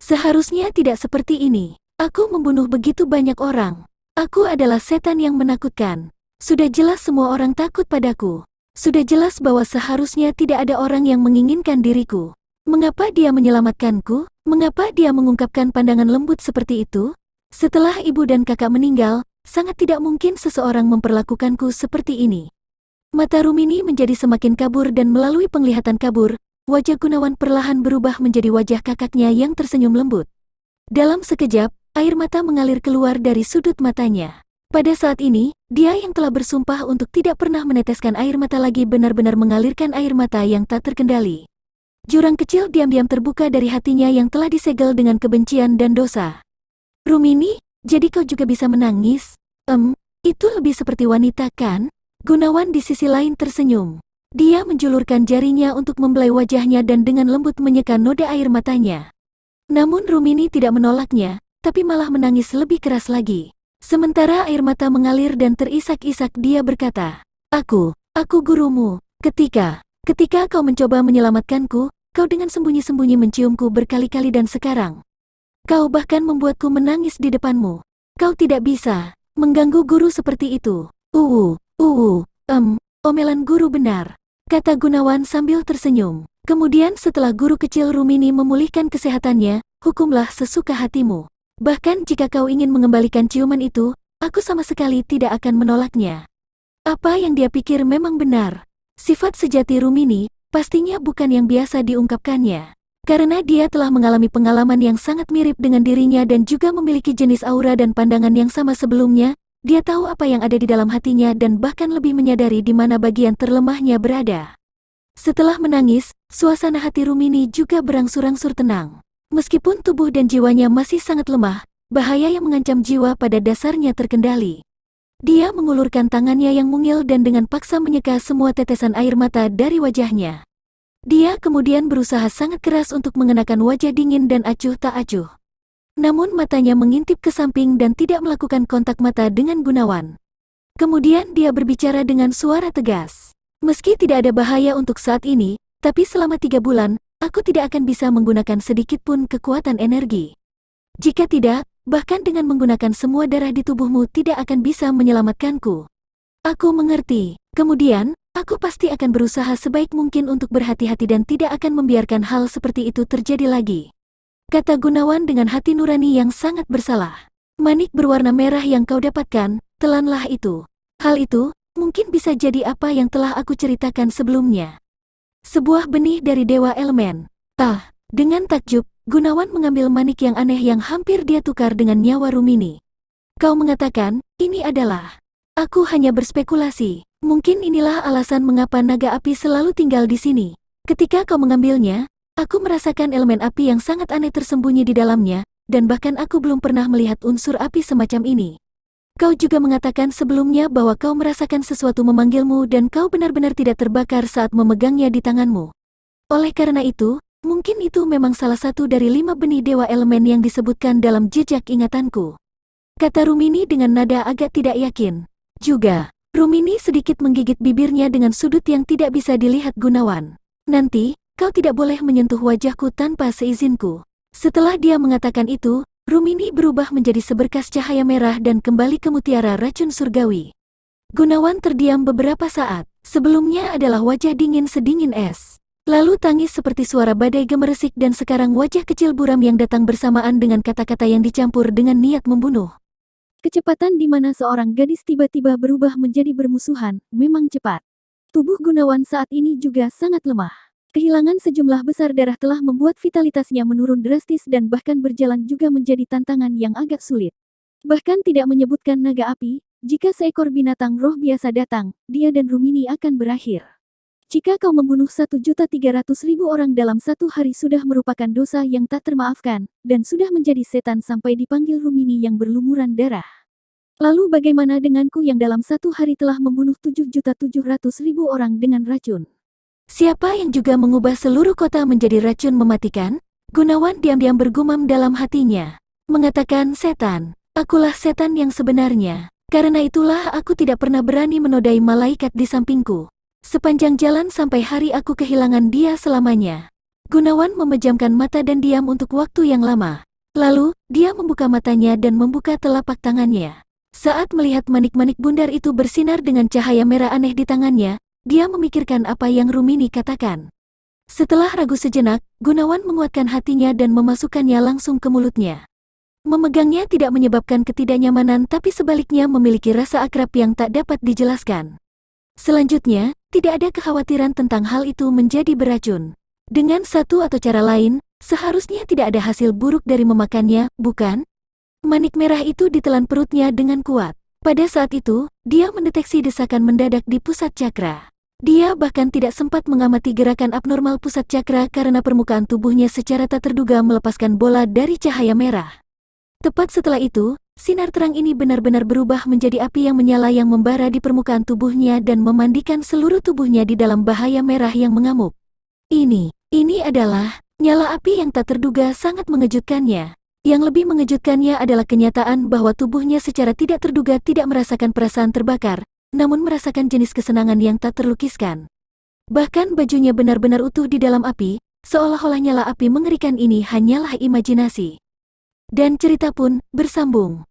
Seharusnya tidak seperti ini. Aku membunuh begitu banyak orang. Aku adalah setan yang menakutkan. Sudah jelas semua orang takut padaku. Sudah jelas bahwa seharusnya tidak ada orang yang menginginkan diriku. Mengapa dia menyelamatkanku? Mengapa dia mengungkapkan pandangan lembut seperti itu? Setelah ibu dan kakak meninggal, sangat tidak mungkin seseorang memperlakukanku seperti ini. Mata Rumini menjadi semakin kabur dan melalui penglihatan kabur, wajah Gunawan perlahan berubah menjadi wajah kakaknya yang tersenyum lembut. Dalam sekejap, air mata mengalir keluar dari sudut matanya. Pada saat ini, dia yang telah bersumpah untuk tidak pernah meneteskan air mata lagi benar-benar mengalirkan air mata yang tak terkendali. Jurang kecil diam-diam terbuka dari hatinya yang telah disegel dengan kebencian dan dosa. Rumini, jadi kau juga bisa menangis? Itu lebih seperti wanita kan? Gunawan di sisi lain tersenyum. Dia menjulurkan jarinya untuk membelai wajahnya dan dengan lembut menyeka noda air matanya. Namun Rumini tidak menolaknya, tapi malah menangis lebih keras lagi. Sementara air mata mengalir dan terisak-isak, dia berkata, Aku gurumu. Ketika kau mencoba menyelamatkanku, kau dengan sembunyi-sembunyi menciumku berkali-kali dan sekarang kau bahkan membuatku menangis di depanmu. Kau tidak bisa mengganggu guru seperti itu. Omelan guru benar, kata Gunawan sambil tersenyum. Kemudian setelah guru kecil Rumini memulihkan kesehatannya, hukumlah sesuka hatimu. Bahkan jika kau ingin mengembalikan ciuman itu, aku sama sekali tidak akan menolaknya. Apa yang dia pikir memang benar. Sifat sejati Rumini, pastinya bukan yang biasa diungkapkannya. Karena dia telah mengalami pengalaman yang sangat mirip dengan dirinya dan juga memiliki jenis aura dan pandangan yang sama sebelumnya, dia tahu apa yang ada di dalam hatinya dan bahkan lebih menyadari di mana bagian terlemahnya berada. Setelah menangis, suasana hati Rumini juga berangsur-angsur tenang. Meskipun tubuh dan jiwanya masih sangat lemah, bahaya yang mengancam jiwa pada dasarnya terkendali. Dia mengulurkan tangannya yang mungil dan dengan paksa menyeka semua tetesan air mata dari wajahnya. Dia kemudian berusaha sangat keras untuk mengenakan wajah dingin dan acuh tak acuh. Namun matanya mengintip ke samping dan tidak melakukan kontak mata dengan Gunawan. Kemudian dia berbicara dengan suara tegas. Meski tidak ada bahaya untuk saat ini, tapi selama 3 bulan, aku tidak akan bisa menggunakan sedikit pun kekuatan energi. Jika tidak, bahkan dengan menggunakan semua darah di tubuhmu tidak akan bisa menyelamatkanku. Aku mengerti. Kemudian, aku pasti akan berusaha sebaik mungkin untuk berhati-hati dan tidak akan membiarkan hal seperti itu terjadi lagi. Kata Gunawan dengan hati nurani yang sangat bersalah. Manik berwarna merah yang kau dapatkan, telanlah itu. Hal itu, mungkin bisa jadi apa yang telah aku ceritakan sebelumnya. Sebuah benih dari Dewa Elemen. Dengan takjub, Gunawan mengambil manik yang aneh yang hampir dia tukar dengan nyawa Rumini. Kau mengatakan, ini adalah... Aku hanya berspekulasi. Mungkin inilah alasan mengapa naga api selalu tinggal di sini. Ketika kau mengambilnya, aku merasakan elemen api yang sangat aneh tersembunyi di dalamnya, dan bahkan aku belum pernah melihat unsur api semacam ini. Kau juga mengatakan sebelumnya bahwa kau merasakan sesuatu memanggilmu dan kau benar-benar tidak terbakar saat memegangnya di tanganmu. Oleh karena itu, mungkin itu memang salah satu dari 5 benih Dewa Elemen yang disebutkan dalam jejak ingatanku. Kata Rumini dengan nada agak tidak yakin. Juga, Rumini sedikit menggigit bibirnya dengan sudut yang tidak bisa dilihat Gunawan. Nanti, kau tidak boleh menyentuh wajahku tanpa seizinku. Setelah dia mengatakan itu, Rumini berubah menjadi seberkas cahaya merah dan kembali ke mutiara racun surgawi. Gunawan terdiam beberapa saat. Sebelumnya adalah wajah dingin sedingin es. Lalu tangis seperti suara badai gemeresik dan sekarang wajah kecil buram yang datang bersamaan dengan kata-kata yang dicampur dengan niat membunuh. Kecepatan di mana seorang gadis tiba-tiba berubah menjadi bermusuhan, memang cepat. Tubuh Gunawan saat ini juga sangat lemah. Kehilangan sejumlah besar darah telah membuat vitalitasnya menurun drastis dan bahkan berjalan juga menjadi tantangan yang agak sulit. Bahkan tidak menyebutkan naga api, jika seekor binatang roh biasa datang, dia dan Rumini akan berakhir. Jika kau membunuh 1.300.000 orang dalam satu hari sudah merupakan dosa yang tak termaafkan, dan sudah menjadi setan sampai dipanggil Rumini yang berlumuran darah. Lalu bagaimana denganku yang dalam satu hari telah membunuh 7.700.000 orang dengan racun? Siapa yang juga mengubah seluruh kota menjadi racun mematikan? Gunawan diam-diam bergumam dalam hatinya. Mengatakan setan, akulah setan yang sebenarnya. Karena itulah aku tidak pernah berani menodai malaikat di sampingku. Sepanjang jalan sampai hari aku kehilangan dia selamanya. Gunawan memejamkan mata dan diam untuk waktu yang lama. Lalu, dia membuka matanya dan membuka telapak tangannya. Saat melihat manik-manik bundar itu bersinar dengan cahaya merah aneh di tangannya, dia memikirkan apa yang Rumini katakan. Setelah ragu sejenak, Gunawan menguatkan hatinya dan memasukkannya langsung ke mulutnya. Memegangnya tidak menyebabkan ketidaknyamanan tapi sebaliknya memiliki rasa akrab yang tak dapat dijelaskan. Selanjutnya, tidak ada kekhawatiran tentang hal itu menjadi beracun. Dengan satu atau cara lain, seharusnya tidak ada hasil buruk dari memakannya, bukan? Manik merah itu ditelan perutnya dengan kuat. Pada saat itu, dia mendeteksi desakan mendadak di pusat cakra. Dia bahkan tidak sempat mengamati gerakan abnormal pusat cakra karena permukaan tubuhnya secara tak terduga melepaskan bola dari cahaya merah. Tepat setelah itu, sinar terang ini benar-benar berubah menjadi api yang menyala yang membara di permukaan tubuhnya dan memandikan seluruh tubuhnya di dalam bahaya merah yang mengamuk. Ini adalah nyala api yang tak terduga sangat mengejutkannya. Yang lebih mengejutkannya adalah kenyataan bahwa tubuhnya secara tidak terduga tidak merasakan perasaan terbakar, namun merasakan jenis kesenangan yang tak terlukiskan. Bahkan bajunya benar-benar utuh di dalam api, seolah-olah nyala api mengerikan ini hanyalah imajinasi. Dan cerita pun bersambung.